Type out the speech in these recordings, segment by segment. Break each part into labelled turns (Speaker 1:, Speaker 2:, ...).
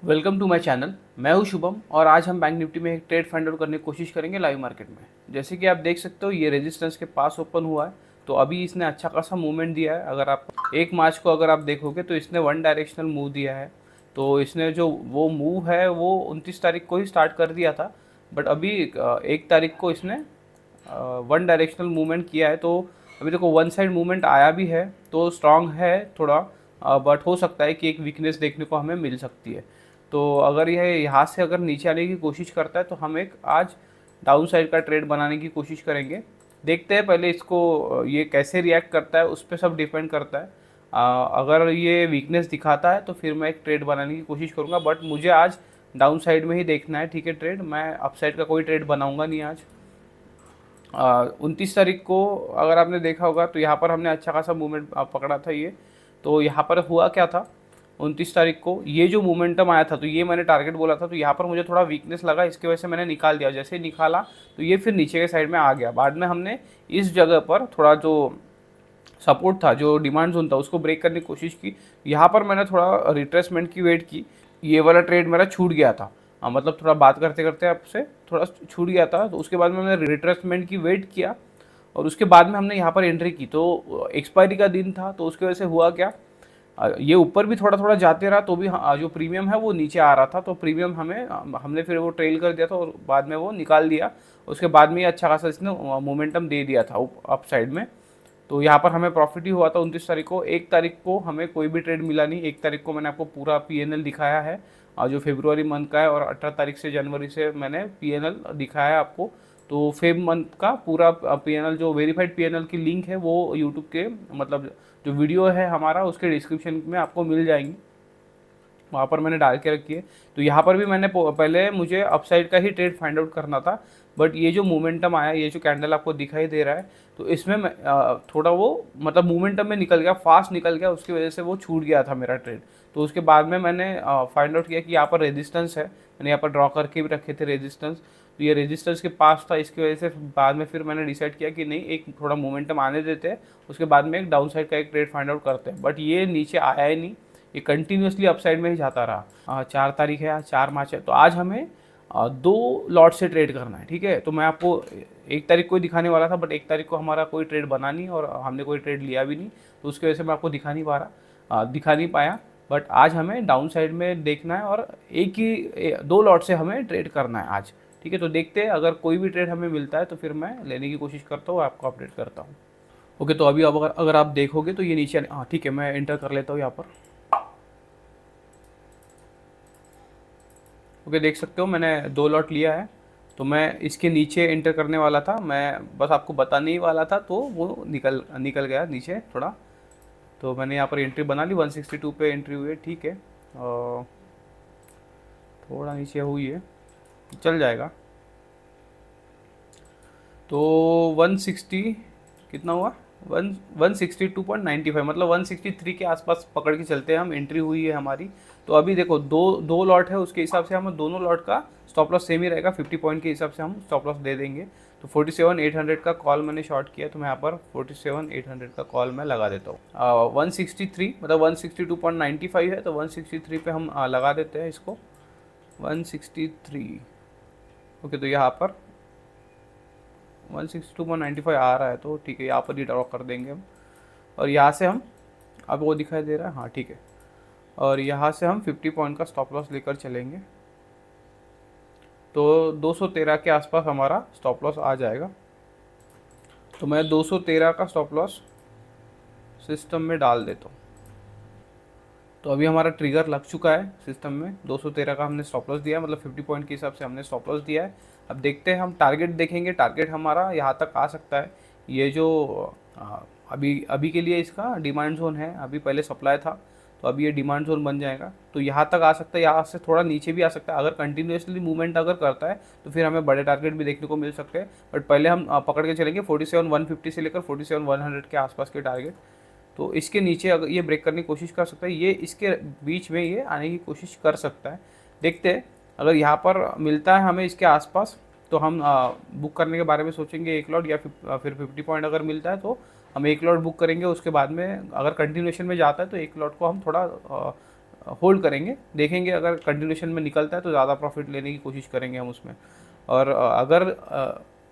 Speaker 1: Welcome to my channel. मैं हूं शुभम और आज हम बैंक निफ्टी में एक ट्रेड फाइंड आउट करने की कोशिश करेंगे लाइव मार्केट में। जैसे कि आप देख सकते हो ये रेजिस्टेंस के पास ओपन हुआ है, तो अभी इसने अच्छा खासा मूवमेंट दिया है। अगर आप 1 मार्च को अगर आप देखोगे तो इसने वन डायरेक्शनल मूव दिया है। तो इसने जो वो मूव है वो 29 तारीख को ही स्टार्ट कर दिया था, बट अभी 1 तारीख को इसने वन डायरेक्शनल मूवमेंट किया है। तो अभी देखो वन साइड मूवमेंट आया भी है तो स्ट्रांग है थोड़ा, बट हो सकता है कि एक वीकनेस देखने को हमें मिल सकती है। तो अगर यह यहाँ से अगर नीचे आने की कोशिश करता है तो हम एक आज डाउन साइड का ट्रेड बनाने की कोशिश करेंगे। देखते हैं पहले इसको ये कैसे रिएक्ट करता है, उस पर सब डिपेंड करता है। अगर ये वीकनेस दिखाता है तो फिर मैं एक ट्रेड बनाने की कोशिश करूँगा, बट मुझे आज डाउन साइड में ही देखना है। ठीक है, ट्रेड मैं अप साइड का कोई ट्रेड बनाऊंगा नहीं आज। 29 तारीख को अगर आपने देखा होगा तो यहाँ पर हमने अच्छा खासा मूवमेंट पकड़ा था ये। तो यहाँ पर हुआ क्या था, 29 तारीख को ये जो मोमेंटम आया था तो ये मैंने टारगेट बोला था, तो यहाँ पर मुझे थोड़ा वीकनेस लगा, इसकी वजह से मैंने निकाल दिया। जैसे ही निकाला तो ये फिर नीचे के साइड में आ गया। बाद में हमने इस जगह पर थोड़ा जो सपोर्ट था, जो डिमांड जोन था, उसको ब्रेक करने की कोशिश की। यहाँ पर मैंने थोड़ा रिट्रेसमेंट की वेट की। ये वाला ट्रेड मेरा छूट गया था, मतलब थोड़ा बात करते करते आपसे थोड़ा छूट गया था। तो उसके बाद में मैंने रिट्रेसमेंट की वेट किया और उसके बाद में हमने यहाँ पर एंट्री की। तो एक्सपायरी का दिन था तो उसकी वजह से हुआ क्या, ये ऊपर भी थोड़ा थोड़ा जाते रहा तो भी जो प्रीमियम है वो नीचे आ रहा था। तो प्रीमियम हमने फिर वो ट्रेल कर दिया था और बाद में वो निकाल दिया। उसके बाद में ये अच्छा खासा इसने मोमेंटम दे दिया था अप साइड में। तो यहाँ पर हमें प्रॉफिट ही हुआ था 29 तारीख को। 1 तारीख को हमें कोई भी ट्रेड मिला नहीं। 1 तारीख को मैंने आपको पूरा पीएनएल दिखाया है, जो फेब्रुवरी मंथ का है, और 18 तारीख से जनवरी से मैंने पीएनएल दिखाया है आपको। तो फेब मंथ का पूरा पीएनएल, जो वेरीफाइड पीएनएल की लिंक है वो यूट्यूब के, मतलब जो वीडियो है हमारा, उसके डिस्क्रिप्शन में आपको मिल जाएंगी, वहाँ पर मैंने डाल के रखी है। तो यहाँ पर भी मैंने पहले मुझे अपसाइड का ही ट्रेड फाइंड आउट करना था, बट ये जो मोमेंटम आया, ये जो कैंडल आपको दिखाई दे रहा है, तो इसमें मैं थोड़ा वो मतलब मोमेंटम में निकल गया, फास्ट निकल गया, उसकी वजह से वो छूट गया था मेरा ट्रेड। तो उसके बाद में मैंने फाइंड आउट किया कि यहाँ पर रेजिस्टेंस है। मैंने यहाँ पर ड्रॉ करके भी रखे थे रेजिस्टेंस, तो ये रेजिस्टेंस के पास था। इसकी वजह से बाद में फिर मैंने डिसाइड किया कि नहीं, एक थोड़ा मोमेंटम आने देते हैं, उसके बाद में एक डाउन साइड का एक ट्रेड फाइंड आउट करते हैं। बट ये नीचे आया ही नहीं, ये कंटिन्यूसली अपसाइड में ही जाता रहा। 4 तारीख है, आज 4 मार्च है, तो आज हमें 2 लॉट से ट्रेड करना है। ठीक है, तो मैं आपको 1 तारीख को ही दिखाने वाला था, बट 1 तारीख को हमारा कोई ट्रेड बना नहीं और हमने कोई ट्रेड लिया भी नहीं, तो उसकी वजह से मैं आपको दिखा नहीं पाया। बट आज हमें डाउन साइड में देखना है और एक ही 2 लॉट से हमें ट्रेड करना है आज। ठीक है, तो देखते हैं, अगर कोई भी ट्रेड हमें मिलता है तो फिर मैं लेने की कोशिश करता हूँ, आपको अपडेट करता हूँ। ओके, तो अभी अब अगर आप देखोगे तो ये नीचे, हाँ ठीक है, मैं एंटर कर लेता हूँ यहाँ पर। ओके, देख सकते हो मैंने 2 लॉट लिया है। तो मैं इसके नीचे एंटर करने वाला था, मैं बस आपको बताने ही वाला था, तो वो निकल निकल गया नीचे थोड़ा। तो मैंने यहाँ पर एंट्री बना ली, 162 पे एंट्री हुई है। ठीक है, थोड़ा नीचे हुई है, चल जाएगा। तो 160 कितना हुआ, 162.95, मतलब 163 के आसपास पकड़ के चलते हैं हम। एंट्री हुई है हमारी। तो अभी देखो दो दो लॉट है, उसके हिसाब से हम दोनों लॉट का स्टॉप लॉस सेम ही रहेगा। 50 पॉइंट के हिसाब से हम स्टॉप लॉस दे देंगे। तो 47,800 का कॉल मैंने शॉर्ट किया, तो मैं यहाँ पर 47,800 का कॉल मैं लगा देता हूँ। 163 मतलब 162.95 है, तो 163 पे हम लगा देते हैं इसको, 163। ओके, तो यहाँ पर 162.95 आ रहा है, तो ठीक है, यहाँ पर ही ड्रॉ कर देंगे हम। और यहाँ से हम, अब वो दिखाई दे रहा है, हाँ ठीक है, और यहाँ से हम 50 पॉइंट का स्टॉप लॉस लेकर चलेंगे। तो 213 के आसपास हमारा स्टॉप लॉस आ जाएगा। तो मैं 213 का स्टॉप लॉस सिस्टम में डाल देता हूँ। तो अभी हमारा ट्रिगर लग चुका है सिस्टम में, 213 का हमने स्टॉप लॉस दिया है, मतलब 50 पॉइंट के हिसाब से हमने स्टॉप लॉस दिया है। अब देखते हैं, हम टारगेट देखेंगे, टारगेट हमारा यहाँ तक आ सकता है। ये जो अभी अभी के लिए इसका डिमांड जोन है, अभी पहले सप्लाई था, तो अभी ये डिमांड जोन बन जाएगा, तो यहाँ तक आ सकता है। यहाँ से थोड़ा नीचे भी आ सकता है। अगर कंटिन्यूसली मूवमेंट अगर करता है तो फिर हमें बड़े टारगेट भी देखने को मिल सकते हैं। बट पहले हम पकड़ के चलेंगे 47,150 से लेकर 47,100 के आसपास के टारगेट। तो इसके नीचे अगर ये ब्रेक करने की कोशिश कर सकता है, ये इसके बीच में ये आने की कोशिश कर सकता है। देखते हैं, अगर यहाँ पर मिलता है हमें इसके आसपास तो हम बुक करने के बारे में सोचेंगे 1 लॉट, या फिर 50 पॉइंट अगर मिलता है तो हम 1 लॉट बुक करेंगे। उसके बाद में अगर कंटिन्यूएशन में जाता है तो 1 लॉट को हम थोड़ा होल्ड करेंगे, देखेंगे अगर कंटिन्यूशन में निकलता है तो ज़्यादा प्रॉफिट लेने की कोशिश करेंगे हम उसमें। और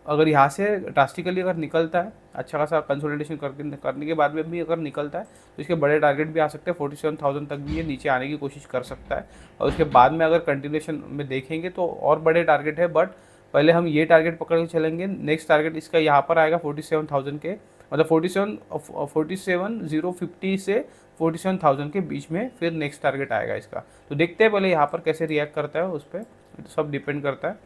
Speaker 1: अगर यहाँ से ड्रास्टिकली अगर निकलता है, अच्छा खासा कंसोलिडेशन करने के बाद में भी अगर निकलता है तो इसके बड़े टारगेट भी आ सकते हैं, 47,000 तक भी ये नीचे आने की कोशिश कर सकता है। और उसके बाद में अगर कंटिन्यूशन में देखेंगे तो और बड़े टारगेट है, बट पहले हम ये टारगेट पकड़ के चलेंगे। नेक्स्ट टारगेट इसका यहाँ पर आएगा 47,000 के, मतलब 47,050 से 47,000 के बीच में फिर नेक्स्ट टारगेट आएगा इसका। तो देखते हैं पहले यहाँ पर कैसे रिएक्ट करता है उस पर, तो सब डिपेंड करता है।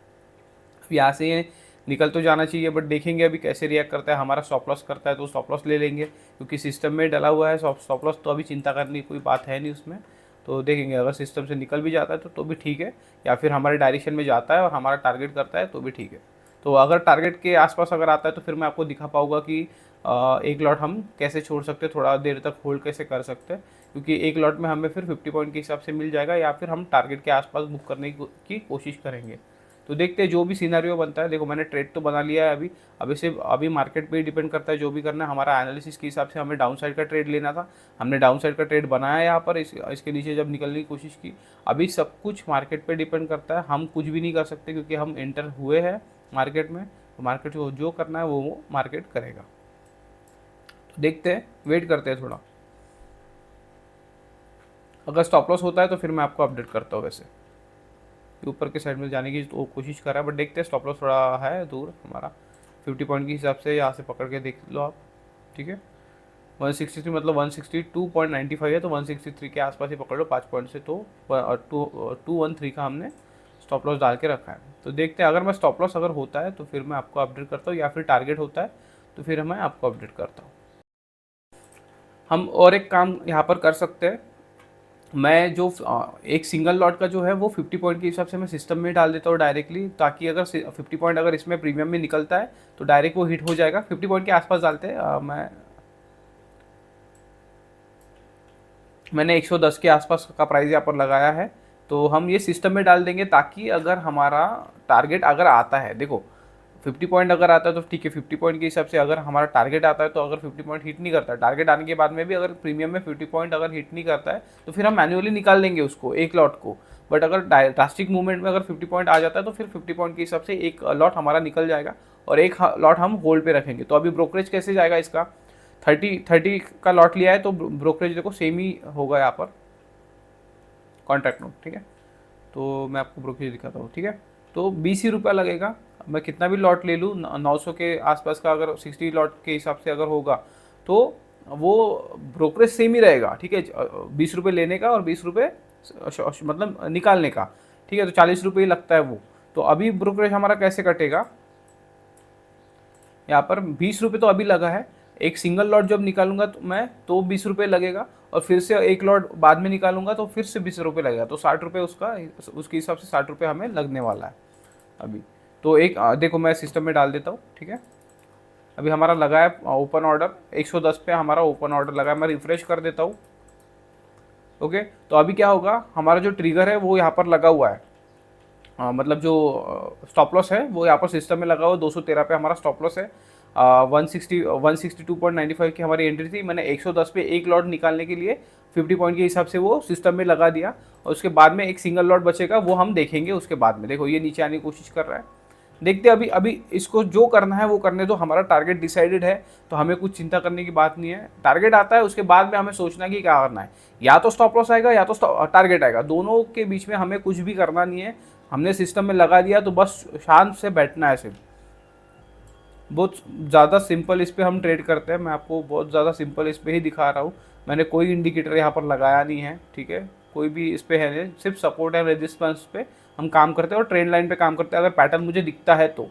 Speaker 1: यहाँ से ये निकल तो जाना चाहिए, बट देखेंगे अभी कैसे रिएक्ट करता है। हमारा स्टॉप लॉस करता है तो स्टॉप लॉस ले लेंगे, क्योंकि सिस्टम में डला हुआ है स्टॉप लॉस, तो अभी चिंता करने की कोई बात है नहीं उसमें। तो देखेंगे अगर सिस्टम से निकल भी जाता है तो भी ठीक है, या फिर हमारे डायरेक्शन में जाता है और हमारा टारगेट करता है तो भी ठीक है। तो अगर टारगेट के आसपास अगर आता है तो फिर मैं आपको दिखा पाऊँगा कि एक लॉट हम कैसे छोड़ सकते हैं, थोड़ा देर तक होल्ड कैसे कर सकते हैं, क्योंकि एक लॉट में हमें फिर 50 पॉइंट के हिसाब से मिल जाएगा, या फिर हम टारगेट के आसपास बुक करने की कोशिश करेंगे। तो देखते हैं जो भी सिनेरियो बनता है। देखो मैंने ट्रेड तो बना लिया है अभी से, अभी मार्केट पे ही डिपेंड करता है जो भी करना है। हमारा एनालिसिस के हिसाब से हमें डाउन साइड का ट्रेड लेना था, हमने डाउन साइड का ट्रेड बनाया यहाँ पर, इसके नीचे जब निकलने की कोशिश की। अभी सब कुछ मार्केट पे डिपेंड करता है, हम कुछ भी नहीं कर सकते क्योंकि हम एंटर हुए हैं मार्केट में। तो मार्केट को जो करना है वो मार्केट करेगा। तो देखते हैं, वेट करते हैं थोड़ा। अगर स्टॉप लॉस होता है तो फिर मैं आपको अपडेट करता हूँ। वैसे ऊपर के साइड में जाने की तो कोशिश कर रहा है, बट देखते हैं। स्टॉप लॉस थोड़ा है दूर हमारा 50 पॉइंट के हिसाब से, यहाँ से पकड़ के देख लो आप, ठीक है। 163 मतलब 162.95 है, तो 163 के आसपास ही पकड़ लो 5 पॉइंट से। तो 213 का हमने स्टॉप लॉस डाल के रखा है। तो देखते हैं, अगर मैं स्टॉप लॉस अगर होता है तो फिर मैं आपको अपडेट करता हूँ, या फिर टारगेट होता है तो फिर मैं आपको अपडेट करता हूँ। हम और एक काम यहाँ पर कर सकते हैं, मैं जो एक सिंगल लॉट का जो है वो 50 पॉइंट के हिसाब से मैं सिस्टम में डाल देता हूँ डायरेक्टली, ताकि अगर 50 पॉइंट अगर इसमें प्रीमियम में निकलता है तो डायरेक्ट वो हिट हो जाएगा। 50 पॉइंट के आसपास डालते हैं। मैंने 110 के आसपास का प्राइस यहाँ पर लगाया है, तो हम ये सिस्टम में डाल देंगे, ताकि अगर हमारा टारगेट अगर आता है, देखो 50 पॉइंट अगर आता है तो ठीक है, 50 पॉइंट के हिसाब से अगर हमारा टारगेट आता है, तो अगर 50 पॉइंट हिट नहीं करता है, टारगेट आने के बाद में भी अगर प्रीमियम में 50 पॉइंट अगर हिट नहीं करता है, तो फिर हम मैन्युअली निकाल देंगे उसको, एक लॉट को। बट अगर ड्रास्टिक मूवमेंट में अगर 50 पॉइंट आ जाता है तो फिर 50 पॉइंट के हिसाब से एक लॉट हमारा निकल जाएगा और एक लॉट हम होल्ड पे रखेंगे। तो अभी ब्रोकरेज कैसे जाएगा इसका, 30 का लॉट लिया है तो ब्रोकरेज देखो सेम ही होगा यहाँ पर, कॉन्ट्रैक्ट नोट, ठीक है। तो मैं आपको ब्रोकरेज दिखाता हूँ, ठीक है। तो 20 ही रुपया लगेगा, मैं कितना भी लॉट ले लूँ, 900 के आसपास का अगर 60 लॉट के हिसाब से अगर होगा तो वो ब्रोकरेज सेम ही रहेगा, ठीक है। 20 रुपये लेने का और 20 रुपये मतलब निकालने का, ठीक है। तो 40 रुपये ही लगता है वो। तो अभी ब्रोकरेज हमारा कैसे कटेगा, यहाँ पर 20 रुपये तो अभी लगा है। एक सिंगल लॉट जब निकालूंगा तो मैं, तो 20 रुपये लगेगा, और फिर से एक लॉट बाद में निकालूंगा तो फिर से 20 रुपये लगेगा। तो 60 रुपये उसके हिसाब से 60 रुपये हमें लगने वाला है अभी। तो एक देखो मैं सिस्टम में डाल देता हूँ, ठीक है। अभी हमारा लगा है ओपन ऑर्डर 110 पे, हमारा ओपन ऑर्डर लगा है। मैं रिफ्रेश कर देता हूँ, ओके। तो अभी क्या होगा, हमारा जो ट्रिगर है वो यहाँ पर लगा हुआ है, मतलब जो स्टॉप लॉस है वो यहाँ पर सिस्टम में लगा हुआ है। 213 पे हमारा स्टॉप लॉस है। 162.95 की हमारी एंट्री थी। मैंने 110 पे एक लॉट निकालने के लिए 50 पॉइंट के हिसाब से वो सिस्टम में लगा दिया, और उसके बाद में एक सिंगल लॉट बचेगा, वो हम देखेंगे उसके बाद में। देखो ये नीचे आने की कोशिश कर रहा है, देखते हैं। अभी इसको जो करना है वो करने दो, हमारा टारगेट डिसाइडेड है, तो हमें कुछ चिंता करने की बात नहीं है। टारगेट आता है उसके बाद में हमें सोचना कि क्या करना है, या तो स्टॉप लॉस आएगा या तो टारगेट आएगा, दोनों के बीच में हमें कुछ भी करना नहीं है। हमने सिस्टम में लगा दिया तो बस शांत से बैठना है सिर्फ। बहुत ज़्यादा सिंपल इस पर हम ट्रेड करते हैं, मैं आपको बहुत ज़्यादा सिंपल इस पर ही दिखा रहा हूँ। मैंने कोई इंडिकेटर यहाँ पर लगाया नहीं है, ठीक है, कोई भी इस पर है नहीं, सिर्फ सपोर्ट एंड रेजिस्टेंस पे हम काम करते हैं और ट्रेंड लाइन पे काम करते हैं। अगर पैटर्न मुझे दिखता है तो,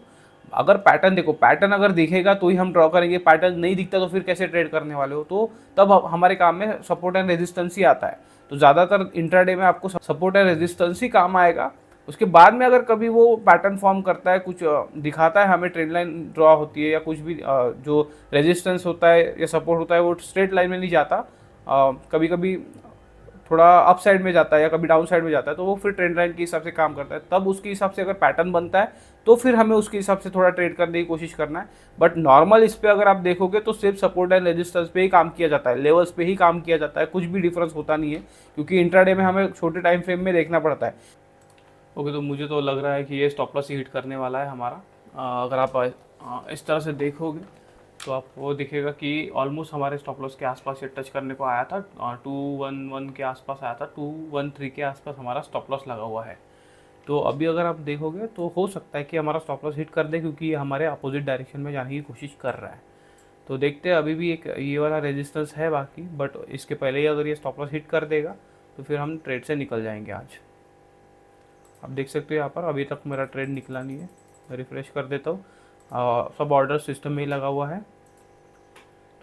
Speaker 1: अगर पैटर्न देखो, पैटर्न अगर दिखेगा तो ही हम ड्रॉ करेंगे, पैटर्न नहीं दिखता तो फिर कैसे ट्रेड करने वाले हो। तो तब हमारे काम में सपोर्ट एंड रेजिस्टेंस ही आता है। तो ज़्यादातर इंट्राडे में आपको सपोर्ट एंड रेजिस्टेंस ही काम आएगा। उसके बाद में अगर कभी वो पैटर्न फॉर्म करता है, कुछ दिखाता है हमें, ट्रेंड लाइन ड्रॉ होती है या कुछ भी, जो रेजिस्टेंस होता है या सपोर्ट होता है वो स्ट्रेट लाइन में नहीं जाता, कभी कभी थोड़ा अप साइड में जाता है या कभी डाउन साइड में जाता है, तो वो फिर ट्रेंड लाइन के हिसाब से काम करता है। तब उसके हिसाब से अगर पैटर्न बनता है तो फिर हमें उसके हिसाब से थोड़ा ट्रेड करने की कोशिश करना है। बट नॉर्मल इस पे अगर आप देखोगे तो सिर्फ सपोर्ट एंड रेजिस्टेंस पे ही काम किया जाता है, लेवल्स पे ही काम किया जाता है, कुछ भी डिफरेंस होता नहीं है, क्योंकि इंट्राडे में हमें छोटे टाइम फ्रेम में देखना पड़ता है। ओके, तो मुझे तो लग रहा है कि ये स्टॉप लॉस ही हिट करने वाला है हमारा। अगर आप इस तरह से देखोगे तो आपको दिखेगा कि ऑलमोस्ट हमारे स्टॉप लॉस के आसपास ये टच करने को आया था। 211 के आसपास आया था, 213 के आसपास हमारा स्टॉप लॉस लगा हुआ है। तो अभी अगर आप देखोगे तो हो सकता है कि हमारा स्टॉप लॉस हिट कर दे, क्योंकि ये हमारे अपोजिट डायरेक्शन में जाने की कोशिश कर रहा है। तो देखते हैं, अभी भी एक ये वाला रेजिस्टेंस है बाकी, बट इसके पहले ही अगर ये स्टॉप लॉस हिट कर देगा तो फिर हम ट्रेड से निकल जाएंगे आज। आप देख सकते हो यहाँ पर अभी तक मेरा ट्रेड निकला नहीं है। मैं रिफ्रेश कर देता हूँ, सब ऑर्डर सिस्टम में ही लगा हुआ है।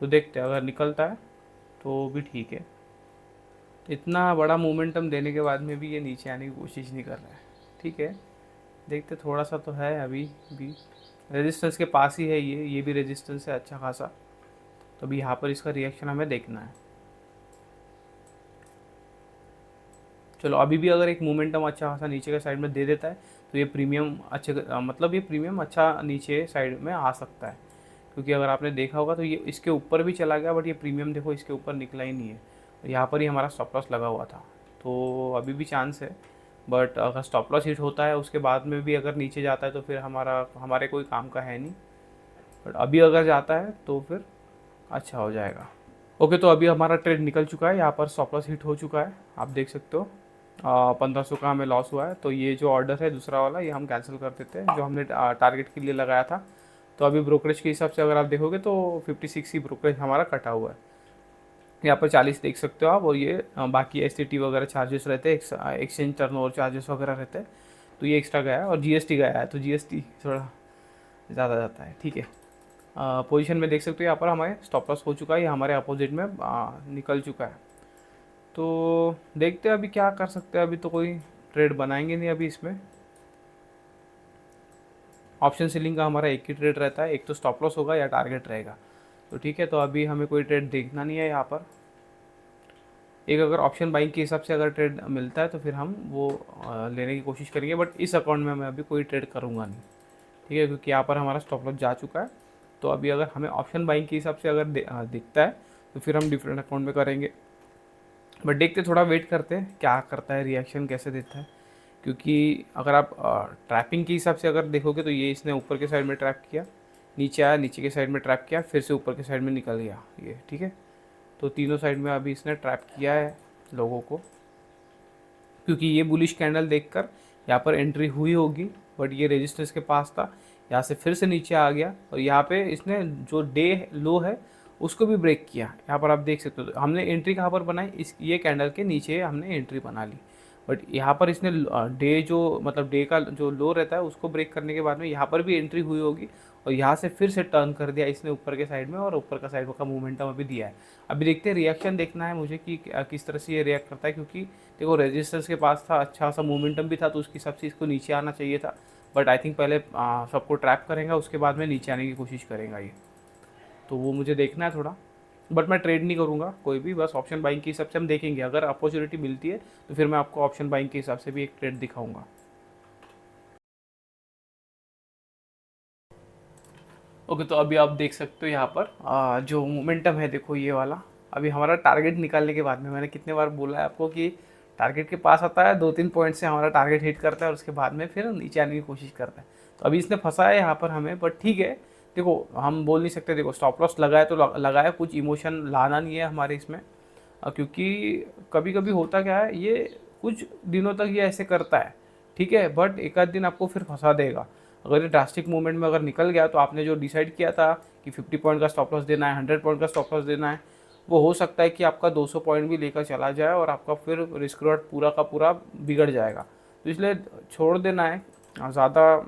Speaker 1: तो देखते हैं, अगर निकलता है तो भी ठीक है। इतना बड़ा मोमेंटम देने के बाद में भी ये नीचे आने की कोशिश नहीं कर रहा है। ठीक है, देखते, थोड़ा सा तो है अभी भी रेजिस्टेंस के पास ही है, ये भी रेजिस्टेंस है अच्छा खासा। तो अभी यहाँ पर इसका रिएक्शन हमें देखना है। चलो, अभी भी अगर एक मोमेंटम अच्छा खासा नीचे के साइड में दे देता है तो ये प्रीमियम अच्छे मतलब ये प्रीमियम अच्छा नीचे साइड में आ सकता है, क्योंकि अगर आपने देखा होगा तो ये इसके ऊपर भी चला गया, बट ये प्रीमियम देखो इसके ऊपर निकला ही नहीं है। यहाँ पर ही हमारा स्टॉप लॉस लगा हुआ था, तो अभी भी चांस है। बट अगर स्टॉप लॉस हिट होता है उसके बाद में भी अगर नीचे जाता है तो फिर हमारे कोई काम का है नहीं। बट अभी अगर जाता है तो फिर अच्छा हो जाएगा। ओके, तो अभी हमारा ट्रेड निकल चुका है, यहाँ पर स्टॉप लॉस हिट हो चुका है, आप देख सकते हो। 1500 का हमें लॉस हुआ है। तो ये जो ऑर्डर है दूसरा वाला, ये हम कैंसिल कर देते हैं, जो हमने टारगेट के लिए लगाया था। तो अभी ब्रोकरेज के हिसाब से अगर आप देखोगे तो 56 ही ब्रोकरेज हमारा कटा हुआ है। यहाँ पर 40 देख सकते हो आप, और ये बाकी एसटीटी वगैरह चार्जेस रहते हैं, एक्सचेंज टर्नओवर चार्जेस वगैरह रहते हैं, तो ये एक्स्ट्रा गया है। और जीएसटी गया है, तो जीएसटी थोड़ा ज़्यादा जाता है। ठीक है, पोजीशन में देख सकते हो यहाँ पर हमारे स्टॉप लॉस हो चुका है, ये हमारे अपोजिट में निकल चुका है। तो देखते हैं अभी क्या कर सकते हैं। अभी तो कोई ट्रेड बनाएंगे नहीं अभी इसमें। ऑप्शन सेलिंग का हमारा एक ही ट्रेड रहता है, एक तो स्टॉप लॉस होगा या टारगेट रहेगा। तो ठीक है, तो अभी हमें कोई ट्रेड देखना नहीं है यहाँ पर। एक अगर ऑप्शन बाइंग के हिसाब से अगर ट्रेड मिलता है तो फिर हम वो लेने की कोशिश करेंगे, बट इस अकाउंट में मैं अभी कोई ट्रेड करूँगा नहीं। ठीक है, क्योंकि यहाँ पर हमारा स्टॉप लॉस जा चुका है। तो अभी अगर हमें ऑप्शन बाइंग के हिसाब से अगर दिखता है तो फिर हम डिफरेंट अकाउंट में करेंगे। बट देखते, थोड़ा वेट करते हैं क्या करता है, रिएक्शन कैसे देता है। क्योंकि अगर आप ट्रैपिंग के हिसाब से अगर देखोगे तो ये इसने ऊपर के साइड में ट्रैप किया, नीचे आया, नीचे के साइड में ट्रैप किया, फिर से ऊपर के साइड में निकल गया ये। ठीक है, तो तीनों साइड में अभी इसने ट्रैप किया है लोगों को, क्योंकि ये बुलिश कैंडल देखकर यहाँ पर एंट्री हुई होगी, बट ये रेजिस्टेंस के पास था, यहाँ से फिर से नीचे आ गया, और यहाँ पे इसने जो डे लो है उसको भी ब्रेक किया। यहाँ पर आप देख सकते हो, हमने एंट्री कहाँ पर बनाई, इस ये कैंडल के नीचे हमने एंट्री बना ली। बट यहाँ पर इसने डे जो मतलब डे का जो लो रहता है उसको ब्रेक करने के बाद में यहाँ पर भी एंट्री हुई होगी, और यहाँ से फिर से टर्न कर दिया इसने ऊपर के साइड में, और ऊपर का साइड का मोमेंटम अभी दिया है। अभी देखते हैं, रिएक्शन देखना है मुझे कि किस तरह से ये रिएक्ट करता है, क्योंकि देखो रेजिस्टेंस के पास था, अच्छा सा मोमेंटम भी था, तो उसके हिसाब से इसको नीचे आना चाहिए था। बट आई थिंक पहले सबको ट्रैप करेगा, उसके बाद में नीचे आने की कोशिश करेगा ये, तो वो मुझे देखना है थोड़ा। बट मैं ट्रेड नहीं करूँगा कोई भी, बस ऑप्शन बाइंग के हिसाब से हम देखेंगे। अगर अपॉर्चुनिटी मिलती है तो फिर मैं आपको ऑप्शन बाइंग के हिसाब से भी एक ट्रेड दिखाऊंगा। ओके, तो अभी आप देख सकते हो यहाँ पर जो मोमेंटम है, देखो ये वाला। अभी हमारा टारगेट निकालने के बाद में, मैंने कितने बार बोला है आपको कि टारगेट के पास आता है, 2-3 पॉइंट से हमारा टारगेट हिट करता है और उसके बाद में फिर नीचे आने की कोशिश करता है। तो अभी इसने फंसा है यहाँ पर हमें, बट ठीक है। देखो, हम बोल नहीं सकते, देखो स्टॉप लॉस लगाए तो लगाया, कुछ इमोशन लाना नहीं है हमारे इसमें, क्योंकि कभी कभी होता क्या है, ये कुछ दिनों तक ये ऐसे करता है, ठीक है, बट एक आध दिन आपको फिर फंसा देगा। अगर ये ड्रास्टिक मूवमेंट में अगर निकल गया तो आपने जो डिसाइड किया था कि 50 पॉइंट का स्टॉप लॉस देना है, 100 पॉइंट का स्टॉप लॉस देना है, वो हो सकता है कि आपका 200 पॉइंट भी लेकर चला जाए और आपका फिर रिस्क रिवॉर्ड पूरा का पूरा बिगड़ जाएगा। तो इसलिए छोड़ देना है, ज़्यादा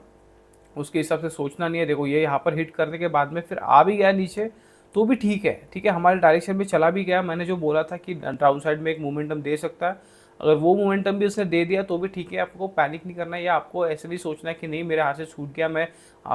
Speaker 1: उसके हिसाब से सोचना नहीं है। देखो, ये यहाँ पर हिट करने के बाद में फिर आ भी गया नीचे तो भी ठीक है, ठीक है, हमारे डायरेक्शन में चला भी गया। मैंने जो बोला था कि डाउन साइड में एक मोमेंटम दे सकता है, अगर वो मोमेंटम भी उसने दे दिया तो भी ठीक है, आपको पैनिक नहीं करना है या आपको ऐसे नहीं सोचना है कि नहीं मेरे हाथ से छूट गया, मैं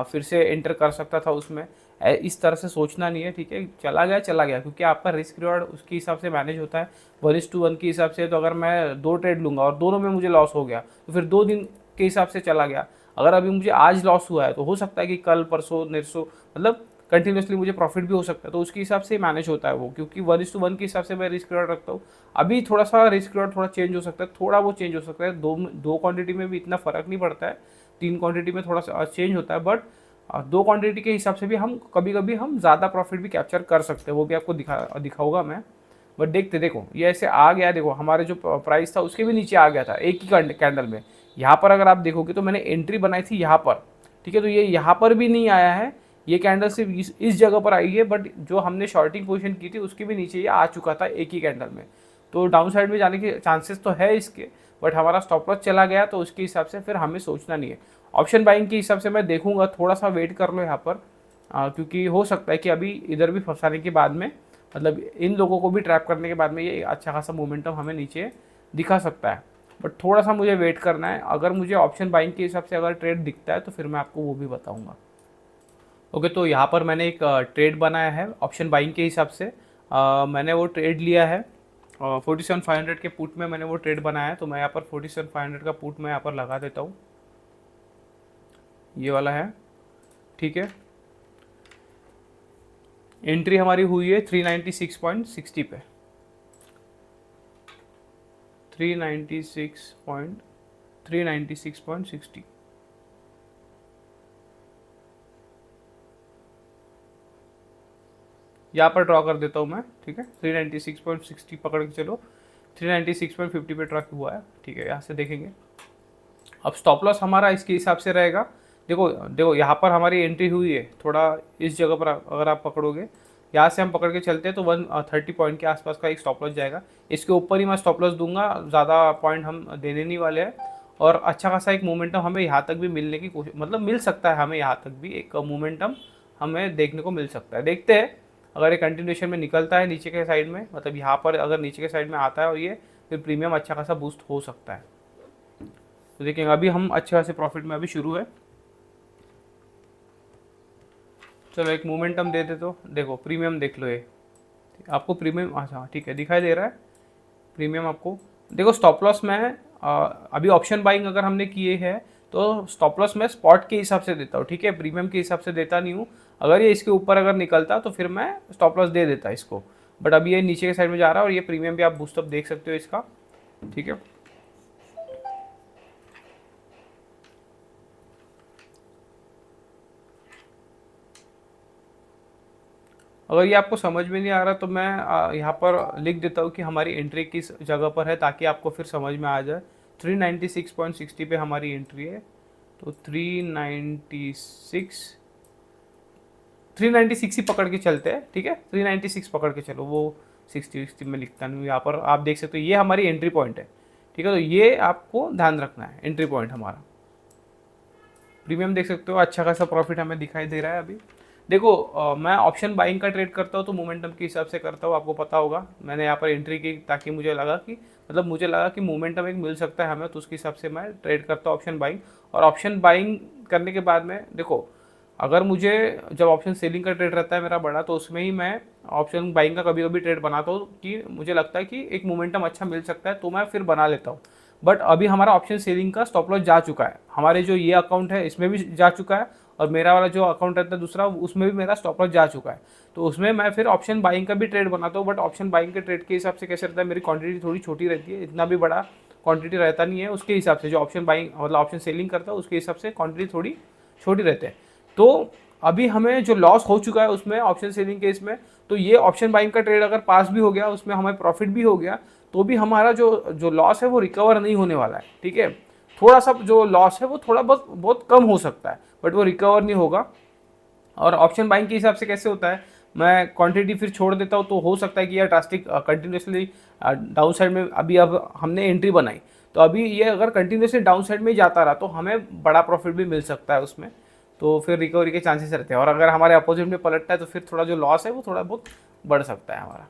Speaker 1: फिर से एंटर कर सकता था उसमें, इस तरह से सोचना नहीं है, ठीक है। चला गया, क्योंकि आपका रिस्क रिवॉर्ड उसके हिसाब से मैनेज होता है 1:1 के हिसाब से। तो अगर मैं 2 ट्रेड लूँगा और दोनों में मुझे लॉस हो गया तो फिर 2 दिन के हिसाब से चला गया। अगर अभी मुझे आज लॉस हुआ है तो हो सकता है कि कल परसों निरसों मतलब कंटिन्यूसली मुझे प्रॉफिट भी हो सकता है, तो उसके हिसाब से मैनेज होता है वो, क्योंकि 1:1 के हिसाब से मैं रिस्क रिवॉर्ड रखता हूँ। अभी थोड़ा सा रिस्क रिवॉर्ड थोड़ा चेंज हो सकता है, थोड़ा वो चेंज हो सकता है, दो क्वांटिटी में भी इतना फ़र्क नहीं पड़ता है, 3 क्वांटिटी में थोड़ा सा चेंज होता है, बट 2 क्वांटिटी के हिसाब से भी हम कभी कभी हम ज़्यादा प्रॉफिट भी कैप्चर कर सकते हैं, वो भी आपको दिखाऊंगा मैं। बट देखो ये ऐसे आ गया, देखो हमारे जो प्राइस था उसके भी नीचे आ गया था एक ही कैंडल में। यहाँ पर अगर आप देखोगे तो मैंने एंट्री बनाई थी यहाँ पर, ठीक है, तो ये यहाँ पर भी नहीं आया है, ये कैंडल सिर्फ इस जगह पर आई है, बट जो हमने शॉर्टिंग पोजीशन की थी उसके भी नीचे ये आ चुका था एक ही कैंडल में। तो डाउन साइड में जाने के चांसेस तो है इसके, बट हमारा स्टॉप लॉस चला गया तो उसके हिसाब से फिर हमें सोचना नहीं है। ऑप्शन बाइंग के हिसाब से मैं देखूंगा, थोड़ा सा वेट कर लो यहाँ पर, क्योंकि हो सकता है कि अभी इधर भी फंसाने के बाद में, मतलब इन लोगों को भी ट्रैप करने के बाद में ये अच्छा खासा मोमेंटम हमें नीचे दिखा सकता है, बट थोड़ा सा मुझे वेट करना है। अगर मुझे ऑप्शन बाइंग के हिसाब से अगर ट्रेड दिखता है तो फिर मैं आपको वो भी बताऊंगा। ओके, तो यहाँ पर मैंने एक ट्रेड बनाया है ऑप्शन बाइंग के हिसाब से। मैंने वो ट्रेड लिया है 47,500 के पुट में मैंने वो ट्रेड बनाया है, तो मैं यहाँ पर 47,500 का पुट मैं यहाँ पर लगा देता हूँ, ये वाला है, ठीक है। एंट्री हमारी हुई है 396.60 पे, 396.60 यहाँ पर ड्रॉ कर देता हूँ मैं, ठीक है। 396.60 पकड़ के चलो, 396.50 पे ट्रॉ हुआ है, ठीक है, यहाँ से देखेंगे। अब स्टॉप लॉस हमारा इसके हिसाब से रहेगा, देखो यहाँ पर हमारी एंट्री हुई है, थोड़ा इस जगह पर अगर आप पकड़ोगे, यहाँ से हम पकड़ के चलते हैं तो 130 पॉइंट के आसपास का एक स्टॉप लॉस जाएगा। इसके ऊपर ही मैं स्टॉप लॉस दूंगा, ज़्यादा पॉइंट हम देने नहीं वाले हैं। और अच्छा खासा एक मोमेंटम हमें यहाँ तक भी मिलने की कोशिश, मतलब मिल सकता है हमें, यहाँ तक भी एक मोमेंटम हमें देखने को मिल सकता है। देखते हैं अगर ये कंटिन्यूएशन में निकलता है नीचे के साइड में, मतलब यहाँ पर अगर नीचे के साइड में आता है और ये फिर प्रीमियम अच्छा खासा बूस्ट हो सकता है। तो देखेंगे अभी हम अच्छे खासे प्रॉफिट में अभी शुरू है। चलो एक मोमेंटम दे दे, तो देखो प्रीमियम देख लो, ये आपको प्रीमियम, अच्छा ठीक है दिखाई दे रहा है प्रीमियम आपको। देखो स्टॉप लॉस में अभी ऑप्शन बाइंग अगर हमने किए हैं तो स्टॉप लॉस मैं स्पॉट के हिसाब से देता हूँ, ठीक है, प्रीमियम के हिसाब से देता नहीं हूँ। अगर ये इसके ऊपर अगर निकलता तो फिर मैं स्टॉप लॉस दे देता इसको, बट अभी ये नीचे के साइड में जा रहा है और ये प्रीमियम भी आप बूस्टअप देख सकते हो इसका, ठीक है। अगर ये आपको समझ में नहीं आ रहा तो मैं यहाँ पर लिख देता हूँ कि हमारी एंट्री किस जगह पर है, ताकि आपको फिर समझ में आ जाए। 396.60 पे हमारी एंट्री है, तो 396 ही पकड़ के चलते हैं, ठीक है, 396 पकड़ के चलो, वो 60 में लिखता नहीं, यहाँ पर आप देख सकते हो ये हमारी एंट्री पॉइंट है, ठीक है। तो ये आपको ध्यान रखना है, एंट्री पॉइंट हमारा। प्रीमियम देख सकते हो अच्छा खासा प्रॉफिट हमें दिखाई दे रहा है अभी। देखो मैं ऑप्शन बाइंग का ट्रेड करता हूँ तो मोमेंटम के हिसाब से करता हूँ, आपको पता होगा। मैंने यहाँ पर एंट्री की ताकि मुझे लगा कि मोमेंटम एक मिल सकता है हमें, तो उसके हिसाब से मैं ट्रेड करता हूँ ऑप्शन बाइंग। और ऑप्शन बाइंग करने के बाद में देखो, अगर मुझे जब ऑप्शन सेलिंग का ट्रेड रहता है मेरा बड़ा, तो उसमें ही मैं ऑप्शन बाइंग का कभी कभी ट्रेड बनाता हूँ कि मुझे लगता है कि एक मोमेंटम अच्छा मिल सकता है तो मैं फिर बना लेता हूँ। बट अभी हमारा ऑप्शन सेलिंग का स्टॉप लॉस जा चुका है, हमारे जो ये अकाउंट है इसमें भी जा चुका है, और मेरा वाला जो अकाउंट रहता है दूसरा उसमें भी मेरा स्टॉप लॉस जा चुका है। तो उसमें मैं फिर ऑप्शन बाइंग का भी ट्रेड बनाता हूँ, बट ऑप्शन बाइंग के ट्रेड के हिसाब से कैसे रहता है, मेरी क्वांटिटी थोड़ी छोटी रहती है, इतना भी बड़ा क्वांटिटी रहता नहीं है उसके हिसाब से। जो ऑप्शन बाइंग मतलब ऑप्शन सेलिंग करता है उसके हिसाब से क्वांटिटी थोड़ी छोटी रहते हैं। तो अभी हमें जो लॉस हो चुका है उसमें ऑप्शन सेलिंग केस में, तो ये ऑप्शन बाइंग का ट्रेड अगर पास भी हो गया, उसमें हमें प्रॉफिट भी हो गया, तो भी हमारा जो लॉस है वो रिकवर नहीं होने वाला है, ठीक है। थोड़ा सा जो लॉस है वो थोड़ा बहुत कम हो सकता है, बट वो रिकवर नहीं होगा। और ऑप्शन बाइंग के हिसाब से कैसे होता है, मैं क्वांटिटी फिर छोड़ देता हूँ, तो हो सकता है कि यार ड्रास्टिक कंटिन्यूसली डाउन साइड में, अभी अब हमने एंट्री बनाई तो अभी ये अगर कंटिन्यूसली डाउन साइड में ही जाता रहा तो हमें बड़ा प्रॉफिट भी मिल सकता है उसमें, तो फिर रिकवरी के चांसेस रहते हैं। और अगर हमारे अपोजिट में पलटता है तो फिर थोड़ा जो लॉस है वो थोड़ा बहुत बढ़ सकता है हमारा।